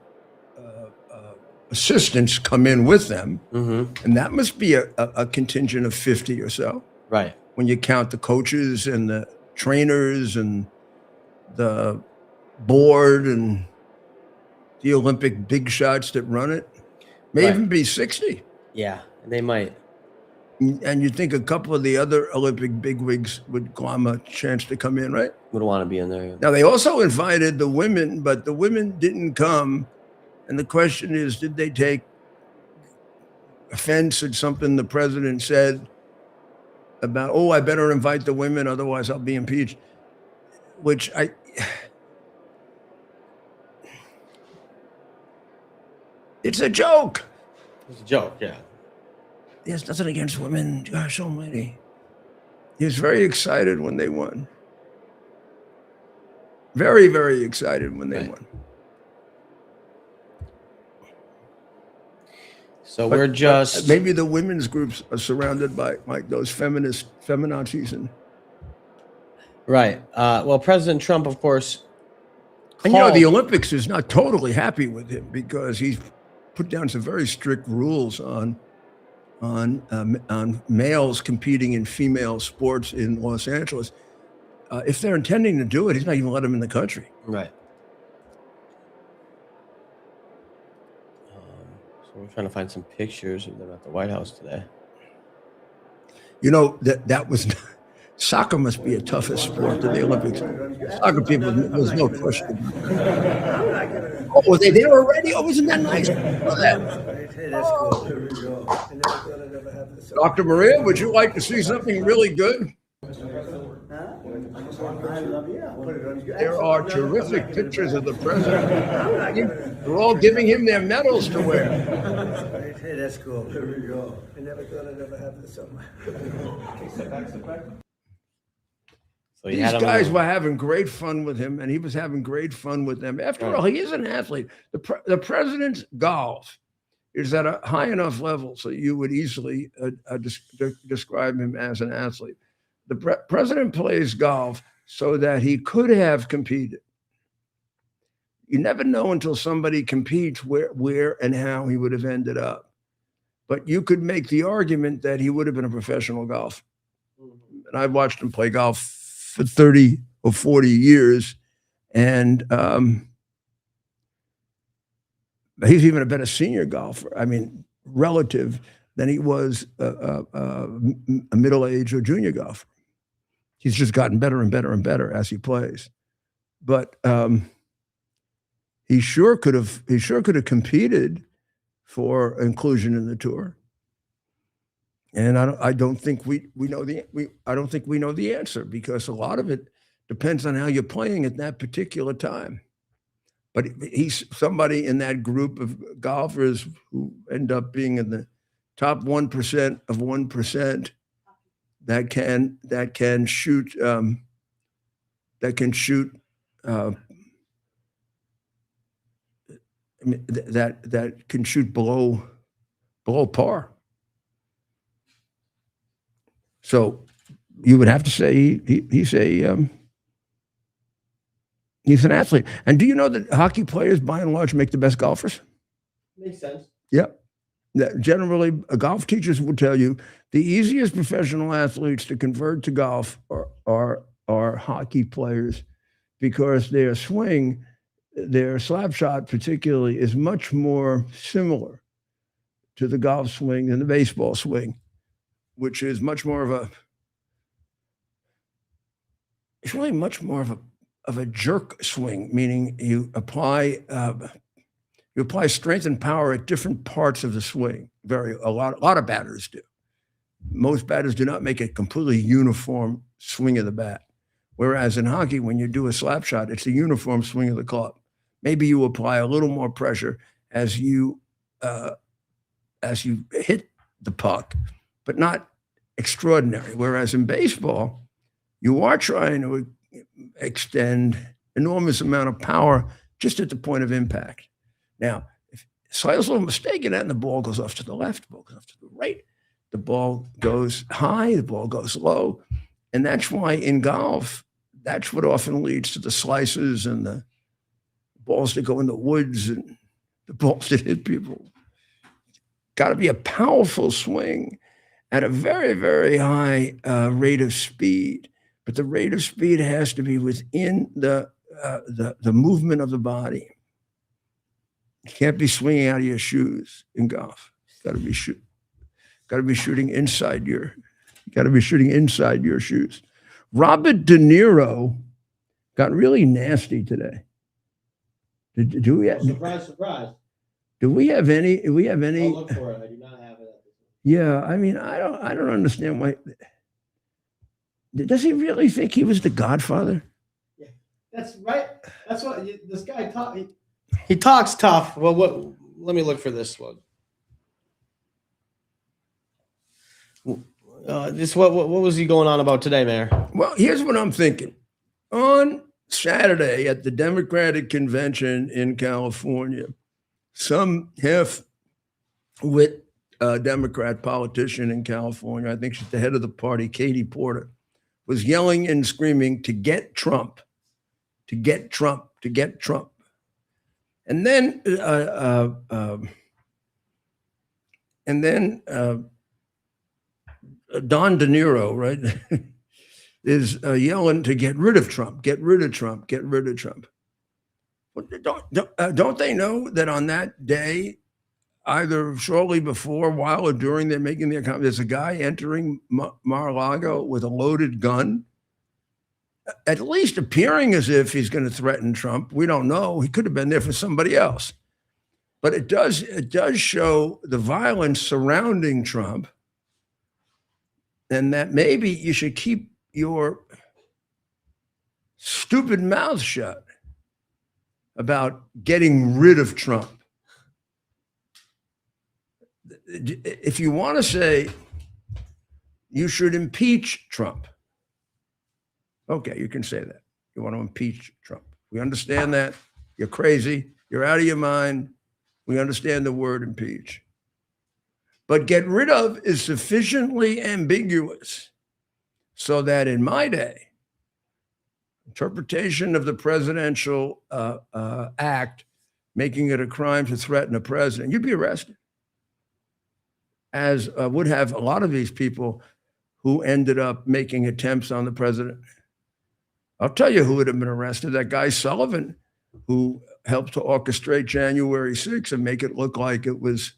assistants come in with them. Mm-hmm. And that must be a contingent of 50 or so Right. when you count the coaches and the trainers and the board and the Olympic big shots that run it. May Right. even be 60. Yeah, they might. And you'd think a couple of the other Olympic bigwigs would climb a chance to come in, right? Would want to be in there. Now, they also invited the women, but the women didn't come. And the question is, did they take offense at something the president said about, oh, I better invite the women, otherwise I'll be impeached? Which it's a joke. It's a joke, yeah. There's nothing against women. Gosh almighty. He was very excited when they won. Very, very excited when they Right. won. So But- we're just maybe the women's groups are surrounded by like those feminazis and right. Well, President Trump, of course, And you know, called- the Olympics is not totally happy with him because he's put down some very strict rules on males competing in female sports in Los Angeles. If they're intending to do it, he's not even let them in the country. right. So we're trying to find some pictures of them at the White House today. You know, that was soccer must be a toughest sport to the Olympics. Soccer people, there's no question. Oh, were they there already? Oh, wasn't that nice? Dr. Maria, would you like to see something really good? There are terrific pictures of the president. They're all giving him their medals to wear. Hey, that's cool. There we go. I never thought I'd ever have this on my. So he These had him guys on- were having great fun with him, and he was having great fun with them. After all, he is an athlete. The president's golf is at a high enough level so you would easily describe him as an athlete. The president plays golf so that he could have competed. You never know until somebody competes where and how he would have ended up. But you could make the argument that he would have been a professional golfer. And I've watched him play golf for 30 or 40 years. And he's even a better senior golfer. I mean, relative than he was a middle-aged or junior golfer. He's just gotten better and better and better as he plays. But he sure could have competed for inclusion in the tour. And I don't think we know the answer, because a lot of it depends on how you're playing at that particular time. But he's somebody in that group of golfers who end up being in the top 1% of 1% that can shoot that can shoot below par. So you would have to say he's an athlete. And do you know that hockey players, by and large, make the best golfers? Makes sense. Yeah. Generally, golf teachers will tell you the easiest professional athletes to convert to golf are hockey players, because their swing, their slap shot particularly, is much more similar to the golf swing than the baseball swing, which is much more of a, it's really much more of a jerk swing, meaning you apply strength and power at different parts of the swing. A lot of batters do. Most batters do not make a completely uniform swing of the bat. Whereas in hockey, when you do a slap shot, it's a uniform swing of the club. Maybe you apply a little more pressure as you hit the puck, but not extraordinary. Whereas in baseball, you are trying to extend enormous amount of power just at the point of impact. Now, if slightly little mistake in that, and the ball goes off to the left, the ball goes off to the right, the ball goes high, the ball goes low. And that's why in golf, that's what often leads to the slices and the balls that go in the woods and the balls that hit people. Got to be a powerful swing at a very, very high rate of speed. But the rate of speed has to be within the movement of the body. You can't be swinging out of your shoes in golf. Got to be shooting inside your. Got to be shooting inside your shoes. Robert De Niro got really nasty today. Do we have, Surprise. Do we have any? I'll look for it. I do not have it. Yeah, I mean, I don't understand why. Does he really think he was the Godfather? Yeah, that's right. That's what this guy talks. He talks tough. Well, let me look for this one. What was he going on about today, Mayor? Well, here's what I'm thinking. On Saturday at the Democratic convention in California, some half-wit Democrat politician in California, I think she's the head of the party, Katie Porter, was yelling and screaming to get Trump, to get Trump, to get Trump. And then Don De Niro, right, is yelling to get rid of Trump, get rid of Trump, get rid of Trump. Don't they know that on that day, either shortly before, while, or during they're making their comment, there's a guy entering Mar-a-Lago with a loaded gun, at least appearing as if he's going to threaten Trump. We don't know. He could have been there for somebody else. But it does show the violence surrounding Trump, and that maybe you should keep your stupid mouth shut about getting rid of Trump. If you want to say you should impeach Trump, okay, you can say that. You want to impeach Trump. We understand that. You're crazy. You're out of your mind. We understand the word impeach. but get rid of is sufficiently ambiguous so that in my day, interpretation of the presidential act, making it a crime to threaten a president, you'd be arrested, as would have a lot of these people who ended up making attempts on the president. I'll tell you who would have been arrested, that guy Sullivan, who helped to orchestrate January 6th and make it look like it was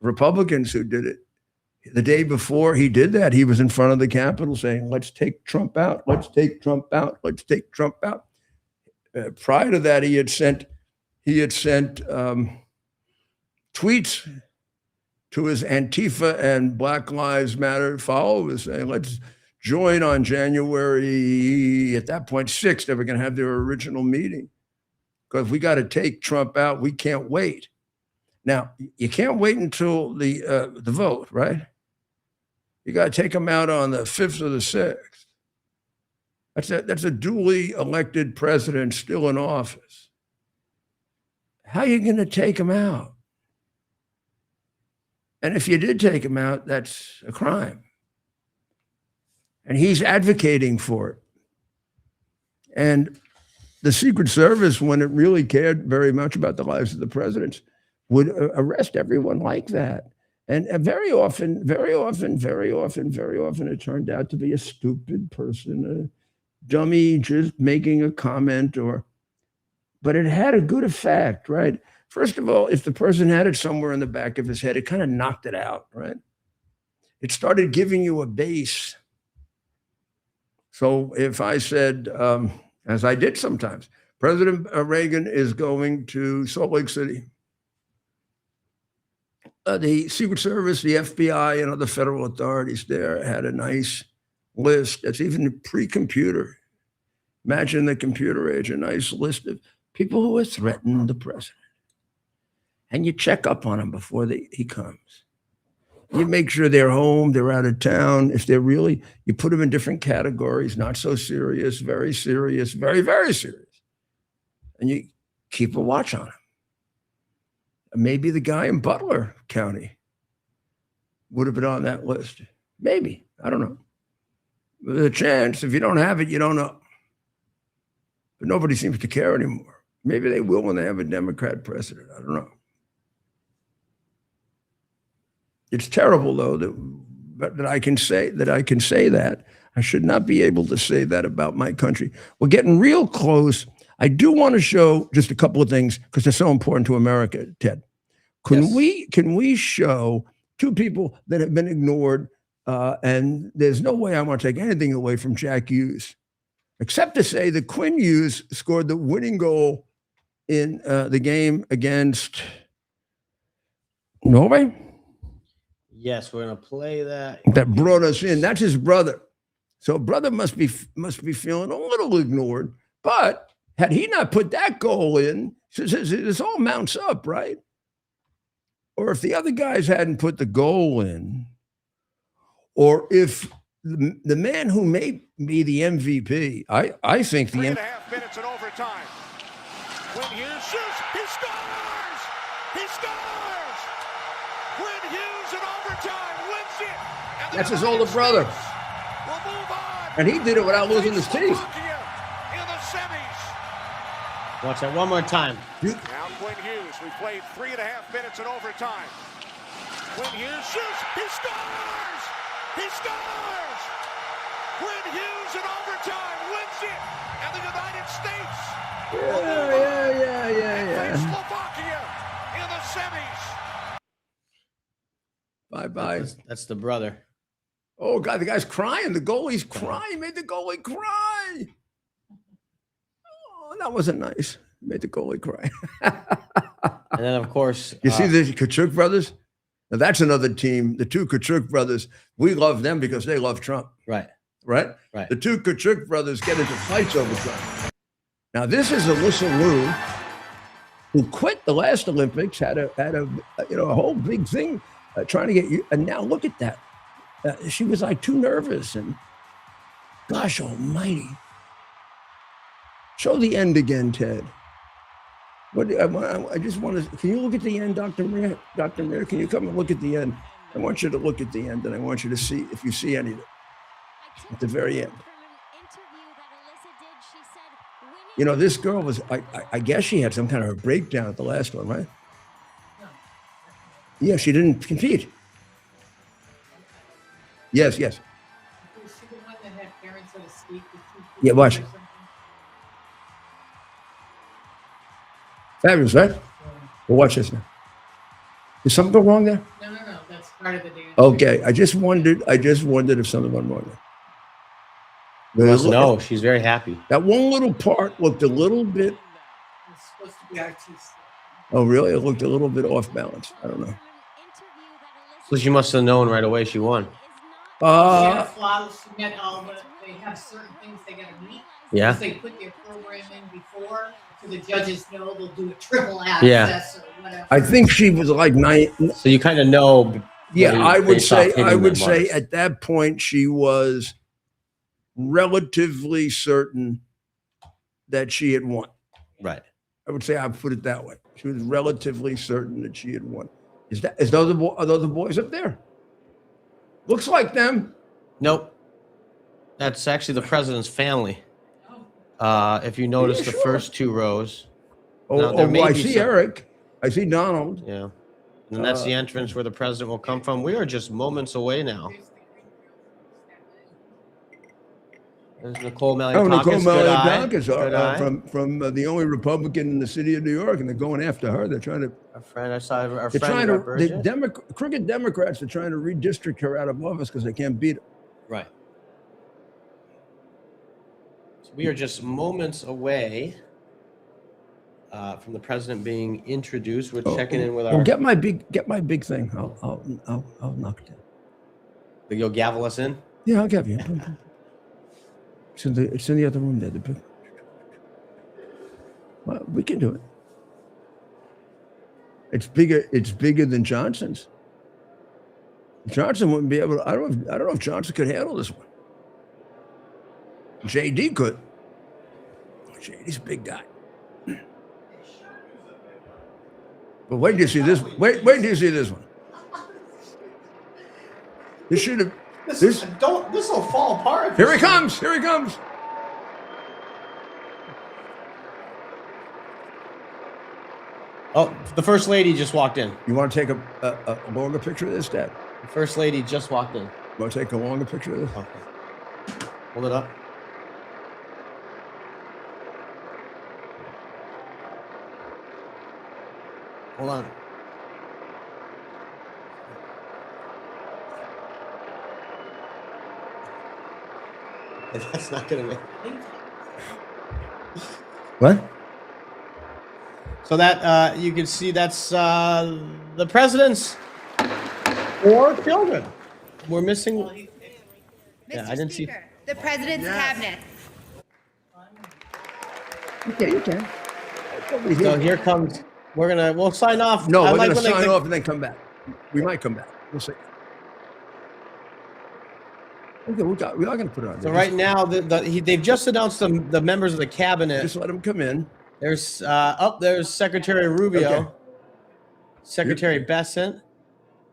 Republicans who did it. The day before he did that, he was in front of the Capitol saying, let's take Trump out, let's take Trump out, let's take Trump out. Prior to that, he had sent tweets to his Antifa and Black Lives Matter followers saying, let's join on January, at that point, 6th. They were going to have their original meeting. Because we got to take Trump out. We can't wait. Now, you can't wait until the vote, right? You got to take him out on the 5th or the 6th. That's a duly elected president still in office. How are you going to take him out? And if you did take him out, that's a crime. And he's advocating for it. And the Secret Service, when it really cared very much about the lives of the presidents, would arrest everyone like that. And very often, it turned out to be a stupid person, a dummy just making a comment, but it had a good effect, right? First of all, if the person had it somewhere in the back of his head, it kind of knocked it out, right? It started giving you a base. So if I said, as I did sometimes, President Reagan is going to Salt Lake City, the Secret Service, the FBI, and other federal authorities there had a nice list. That's even pre-computer. Imagine the computer age, a nice list of people who have threatened the president. And you check up on them before he comes. You make sure they're home, they're out of town. If they're really, you put them in different categories, not so serious, very, very serious. And you keep a watch on them. Maybe the guy in Butler County would have been on that list. Maybe, I don't know. There's a chance. If you don't have it, you don't know. But nobody seems to care anymore. Maybe they will when they have a Democrat president. I don't know. It's terrible, though, that I can say that. I should not be able to say that about my country. We're getting real close. I do want to show just a couple of things because they're so important to America, Ted. Can we show two people that have been ignored? And there's no way I want to take anything away from Jack Hughes, except to say that Quinn Hughes scored the winning goal in the game against Norway. Yes, we're going to play that. That brought us in. That's his brother. So brother must be feeling a little ignored. But had he not put that goal in, this all mounts up, right? Or if the other guys hadn't put the goal in, or if the man who may be the MVP, I think the 3.5 minutes in overtime. Quinn Hughes shoots. He scores! He scores! Quinn Hughes in overtime wins it. And that's his older brother. Will move on. And he did it without losing his teeth. In the semis. Watch that one more time. Now Quinn Hughes. We played 3.5 minutes in overtime. Quinn Hughes shoots. He scores! He scores! Quinn Hughes in overtime wins it. And the United States. Yeah. Slovakia in the semis. Bye. That's the brother. Oh, God, the guy's crying. The goalie's crying. He made the goalie cry. Oh, that wasn't nice. Made the goalie cry. And then, of course, you see the Kachuk brothers? Now, that's another team. The two Kachuk brothers, we love them because they love Trump. Right. The two Kachuk brothers get into fights over Trump. Now, this is Alyssa Liu, who quit the last Olympics, had a whole big thing trying to get you. And now look at that. She was like too nervous, and gosh almighty. Show the end again, Ted. I just want to, can you look at the end, Dr. Maria? Dr. Maria, can you come and look at the end? I want you to look at the end, and I want you to see if you see anything at the very end. You know, this girl was, I guess she had some kind of a breakdown at the last one, right? Yeah, she didn't compete. Yes. Was she the one that had parents that escaped the truth? Yeah, watch. Fabulous, right? Well, watch this now. Did something go wrong there? No. That's part of the dance. Okay, I just wondered if something went wrong there. No, she's very happy. That one little part looked a little bit. It's supposed to be artistic. Oh, really? It looked a little bit off balance. I don't know. So she must have known right away she won. She had flawless. She met all the. They have certain things they got to meet. Yeah. Because they put their program in before, so the judges know they'll do a triple access or whatever. I think she was like 9. So you kind of know. Yeah, I would based off say. hitting I would the say marks. at that point she was relatively certain that she had won. Right. I would say I'd put it that way. She was relatively certain that she had won. Are those the boys up there? Looks like them. Nope. That's actually the president's family. If you notice the first two rows. Now, there may I be see some- Eric. I see Donald. Yeah. And that's the entrance where the president will come from. We are just moments away now. There's Nicole Nicole Maliotakis. Good eye. Maliotakis Good eye. from the only Republican in the city of New York, and they're going after her. They're trying to. Our friend, I saw our They're friend. trying to. Rep Burgess. Crooked Democrats are trying to redistrict her out of office because they can't beat her. Right. So we are just moments away from the president being introduced. We're checking in with our. Well, get my big thing. I'll knock it down. You'll gavel us in. Yeah, I'll give you. It's in the other room there. Well, we can do it. It's bigger than Johnson's. Johnson wouldn't be able to. I don't know if Johnson could handle this one. JD could. JD's a big guy. But wait till you see this. Wait till you see this one. This should have. This will fall apart. Here he comes. Here he comes. Oh, the first lady just walked in. You want to take a longer picture of this, Dad? The first lady just walked in. You want to take a longer picture of this? Okay. Hold it up. Hold on. That's not gonna make. What? So that you can see that's the president's 4 children. We're missing. Yeah, I didn't see. The president's cabinet. Okay, you can. So here comes. We'll sign off. No, I we're like going to when they- sign off and then come back. We might come back. We'll see. Okay, we are going to put it on. So there. right now, they've just announced the members of the cabinet. Just let them come in. There's Secretary Rubio, Okay. Secretary Bessent,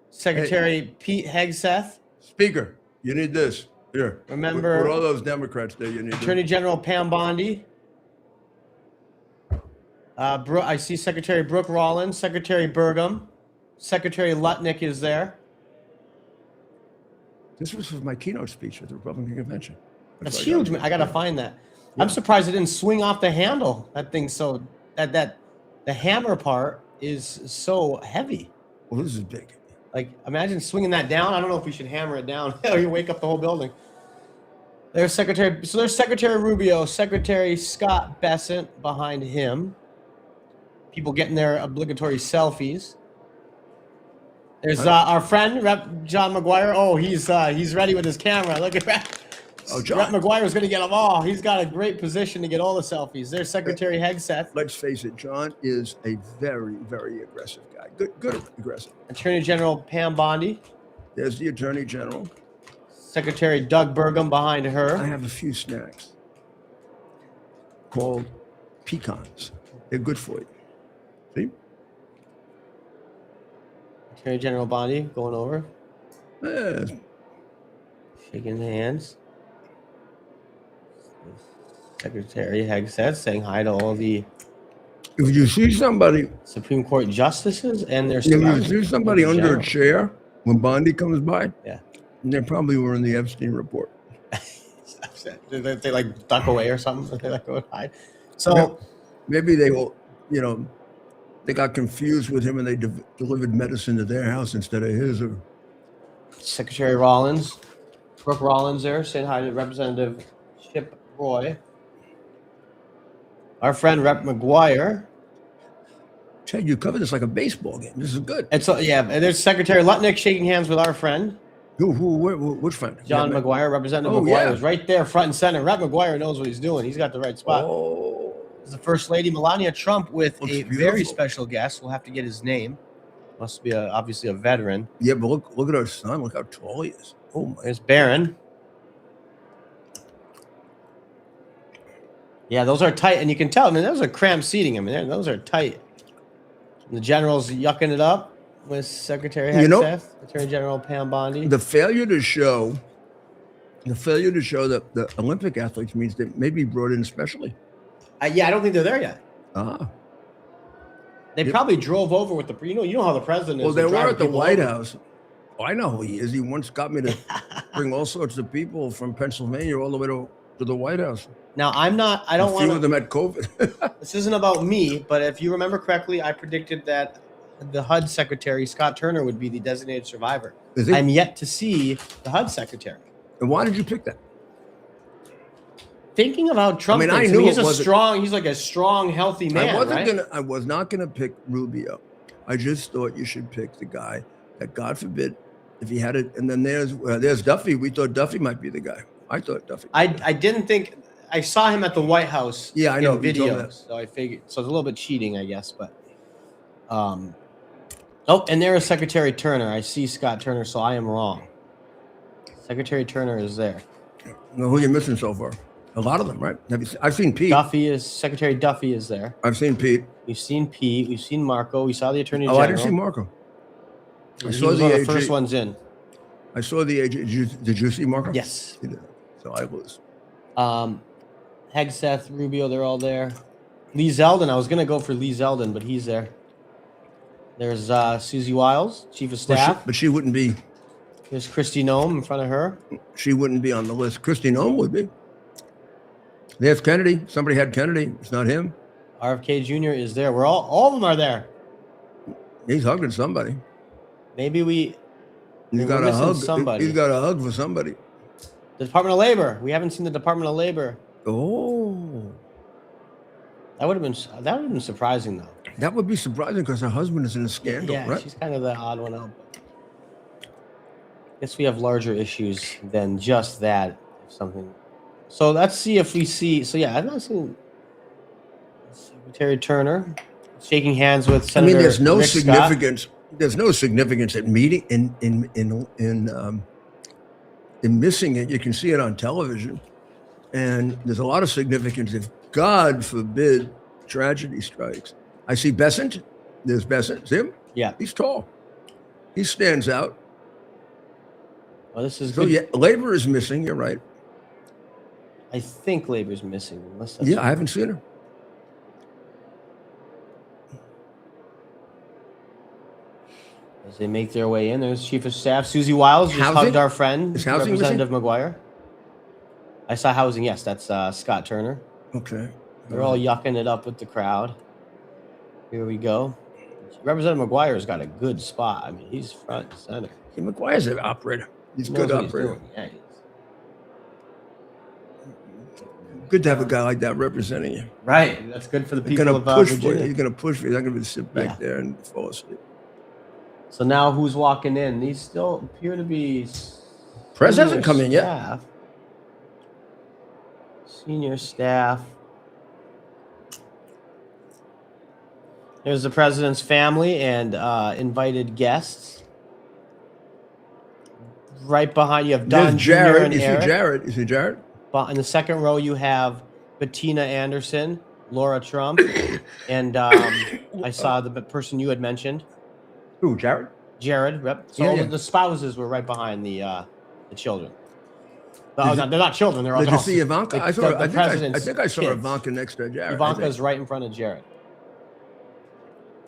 Secretary Pete Hegseth, Speaker, you need this. Here. Remember- Put all those Democrats there. You need Attorney General Pam Bondi. I see Secretary Brooke Rollins, Secretary Burgum, Secretary Lutnick is there. This was for my keynote speech at the Republican convention. That's huge, man. I gotta find that. I'm surprised it didn't swing off the handle. That thing the hammer part is so heavy. Well, this is big. Like, imagine swinging that down. I don't know if we should hammer it down. You wake up the whole building. There's Secretary Rubio, Secretary Scott Bessent behind him. People getting their obligatory selfies. There's our friend Rep John McGuire. Oh, he's ready with his camera. Look at that. Oh, John. Rep McGuire's going to get them all. He's got a great position to get all the selfies. There's Secretary Hegseth. Let's face it, John is a very, very aggressive guy. Good aggressive. Attorney General Pam Bondi. There's the Attorney General. Secretary Doug Burgum behind I her. have a few snacks called pecans. They're good for you. See? Attorney General Bondi going over. Yeah. Shaking hands. Secretary Hegseth saying hi to all the If you see somebody, Supreme Court justices and their if you surroundings. see somebody in under a general. chair when Bondi comes by, Yeah. they probably were in the Epstein report. They like duck away or something. They like go hide. So Maybe they will, they got confused with him and they delivered medicine to their house instead of his. Or Secretary Rollins, Brooke Rollins there saying hi to Representative Chip Roy. Our friend Rep. McGuire. Chad, you covered this like a baseball game. This is good. And so, yeah, and there's Secretary Lutnick shaking hands with our friend. Which friend? John McGuire, Representative McGuire is right there, front and center. Rep. McGuire knows what he's doing. He's got the right spot. Oh. There's the First Lady, Melania Trump, with Looks a beautiful. very special guest. We'll have to get his name. Must be obviously a veteran. Yeah, but look at our son. Look how tall he is. Oh, my. There's Barron. Yeah, those are tight. And you can tell, I mean, those are cramped seating. I mean, those are tight. And the general's yucking it up with Secretary Hegseth, Attorney General Pam Bondi. The failure to show that the Olympic athletes means they may be brought in specially. Yeah, I don't think they're there yet. Ah. They probably drove over with the, you know how the president is. Well, they with were driving at the people White over. House. Oh, I know who he is. He once got me to bring all sorts of people from Pennsylvania all the way to the White House. Now, I don't A few want of them had COVID. This isn't about me, but if you remember correctly, I predicted that the HUD secretary, Scott Turner, would be the designated survivor. Is he? I'm yet to see the HUD secretary. And why did you pick that? Thinking of how Trump I thinks, knew he's it a wasn't- strong, he's like a strong, healthy man, I was not gonna pick Rubio. I just thought you should pick the guy that, God forbid, if he had it. And then there's Duffy. We thought Duffy might be the guy. I thought Duffy. I didn't think, I saw him at the White House. Yeah, I know. In You told me that. videos, so I figured, so it's a little bit cheating, I guess, but. Oh, and there is Secretary Turner. I see Scott Turner, so I am wrong. Secretary Turner is there. Well, who are you missing so far? A lot of them, right? I've seen Pete. Secretary Duffy is there. I've seen Pete. We've seen Pete. We've seen Marco. We saw the Attorney Oh, General. I didn't see Marco. I He saw was the one of AG. the first ones in. I saw the AG. Did you see Marco? Yes. You did. So I was. Hegseth, Rubio, they're all there. Lee Zeldin. I was going to go for Lee Zeldin, but he's there. There's Susie Wiles, Chief of Staff. But she wouldn't be. There's Kristi Noem in front of her. She wouldn't be on the list. Kristi Noem would be. There's Kennedy. Somebody had Kennedy. It's not him. RFK Jr. is there. We're all of them are there. He's hugging somebody. Maybe He's we're got a missing hug. somebody. He's got a hug for somebody. The Department of Labor. We haven't seen the Department of Labor. Oh. That would have been surprising though. That would be surprising because her husband is in a scandal, Yeah, right? she's kind of the odd one out. Guess we have larger issues than just that. Something. So let's see if we see. So yeah, I've not seen Secretary Turner shaking hands with Senator. there's no Rick Scott. significance. There's no significance at meeting in missing it. You can see it on television, and there's a lot of significance if, God forbid, tragedy strikes. I see Besant. There's Besant. See him? Yeah. He's tall. He stands out. Well, this is So good. yeah, labor is missing. You're right. I think Labor's missing. Unless Yeah, I haven't seen her. As they make their way in, there's Chief of Staff Susie Wiles just Housing? hugged our friend Is housing Representative McGuire. I saw housing. Yes, that's Scott Turner. Okay. They're all yucking it up with the crowd. Here we go. Representative McGuire's got a good spot. I mean, he's front and center. See, McGuire's an operator. He's a Knows good what he's operator. doing. Yeah, he is. Good to have a guy like that representing you. Right. That's good for the He's people gonna of push for you. Virginia. He's gonna push for you. He's not gonna sit back Yeah. there and fall asleep. So now who's walking in? These still appear to be Press senior hasn't come in yet. staff. Senior staff. There's the president's family and invited guests. Right behind you have Don There's Jr. Jared. and You see Eric. Jared? You see Jared? In the second row, you have Bettina Anderson, Laura Trump, and I saw the person you had mentioned. Who? Jared? Jared. Yep. So Yeah. the spouses were right behind the children. They're not children. They're Did you adults. see Ivanka? I saw. I think I saw kids. Ivanka next to Jared. Ivanka's right in front of Jared.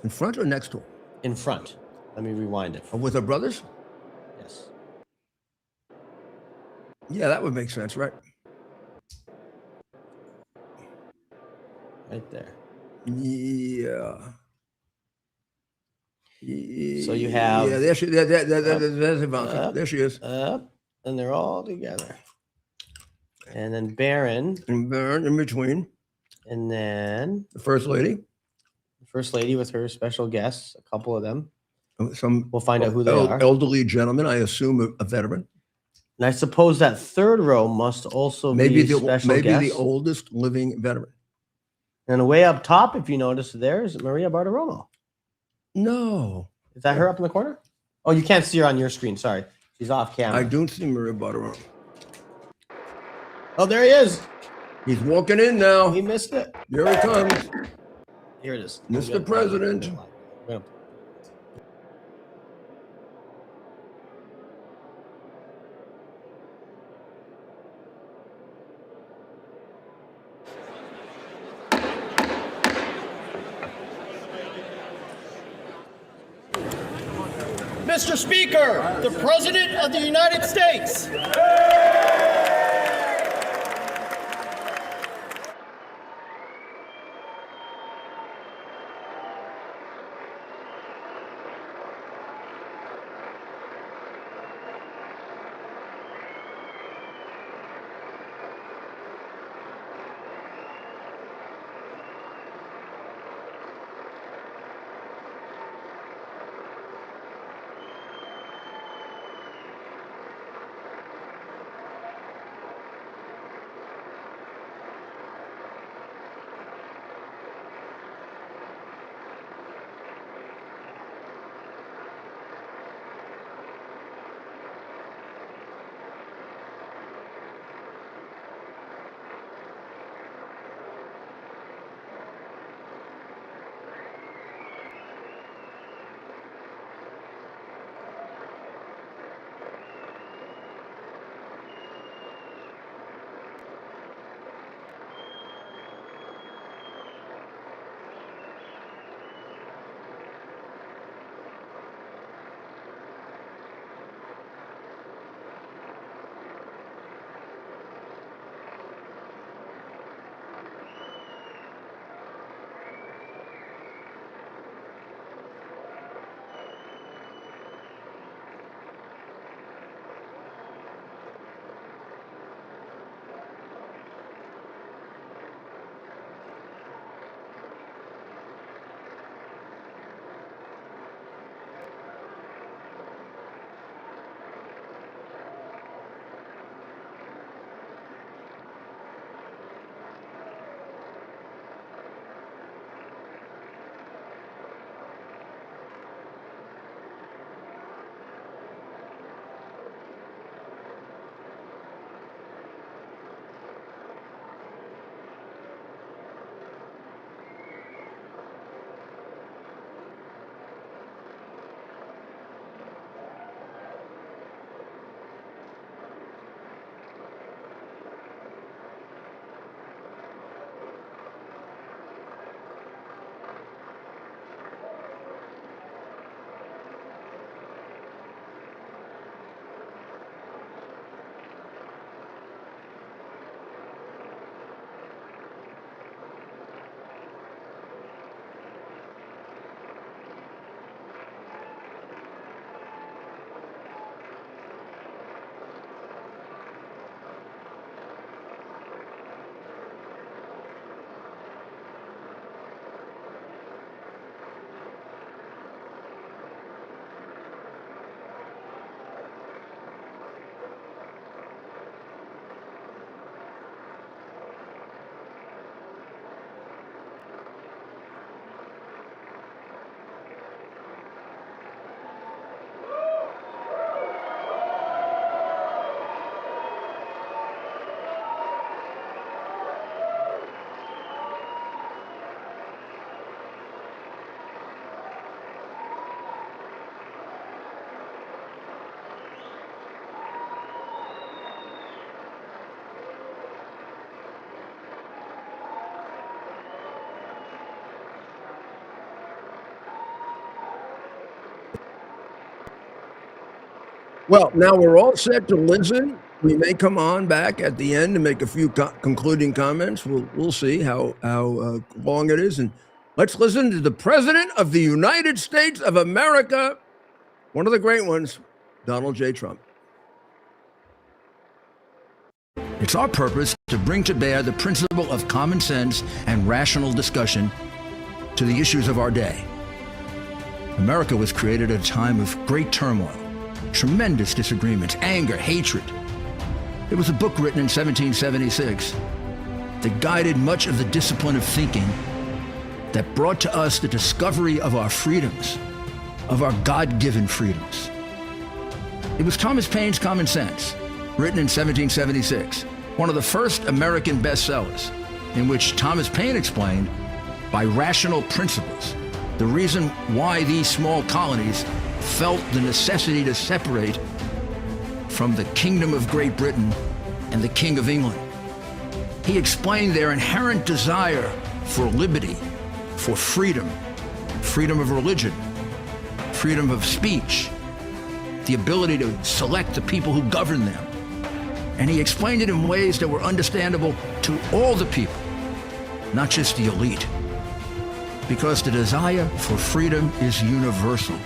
In front or next to him? In front. Let me rewind it. With her brothers? Yes. Yeah, that would make sense, right? Right there. Yeah. So you have. Yeah, there she. There's Ivanka. There she is. And they're all together. And then Barron. And Barron in between. And then the first lady. The first lady with her special guests, a couple of them. We'll find out who they are. Elderly gentleman, I assume a veteran. And I suppose that third row must also be special guests. The oldest living veteran. And way up top, if you notice, there's Maria Bartiromo. No. Is that her up in the corner? Oh, you can't see her on your screen. Sorry. She's off camera. I don't see Maria Bartiromo. Oh, there he is. He's walking in now. He missed it. Here he comes. Here it is. Mr. President. Mr. Speaker, the President of the United States. Well, now we're all set to listen. We may come on back at the end and make a few concluding comments. We'll see how long it is. And let's listen to the President of the United States of America, one of the great ones, Donald J. Trump. It's our purpose to bring to bear the principle of common sense and rational discussion to the issues of our day. America was created at a time of great turmoil, tremendous disagreements, anger, hatred. There was a book written in 1776 that guided much of the discipline of thinking that brought to us the discovery of our freedoms, of our God-given freedoms. It was Thomas Paine's Common Sense, written in 1776, one of the first American bestsellers, in which Thomas Paine explained, by rational principles, the reason why these small colonies felt the necessity to separate from the Kingdom of Great Britain and the King of England. He explained their inherent desire for liberty, for freedom, freedom of religion, freedom of speech, the ability to select the people who govern them. And he explained it in ways that were understandable to all the people, not just the elite. Because the desire for freedom is universal.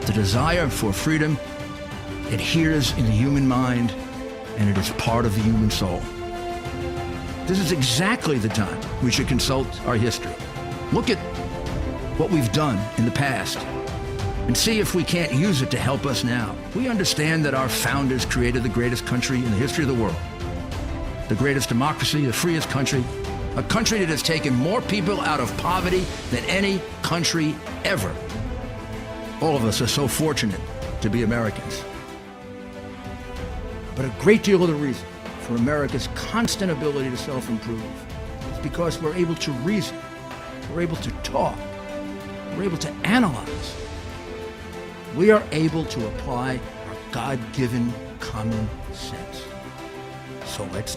The desire for freedom adheres in the human mind, and it is part of the human soul. This is exactly the time we should consult our history. Look at what we've done in the past and see if we can't use it to help us now. We understand that our founders created the greatest country in the history of the world, the greatest democracy, the freest country, a country that has taken more people out of poverty than any country ever. All of us are so fortunate to be Americans. But a great deal of the reason for America's constant ability to self-improve is because we're able to reason, we're able to talk, we're able to analyze. We are able to apply our God-given common sense. So let's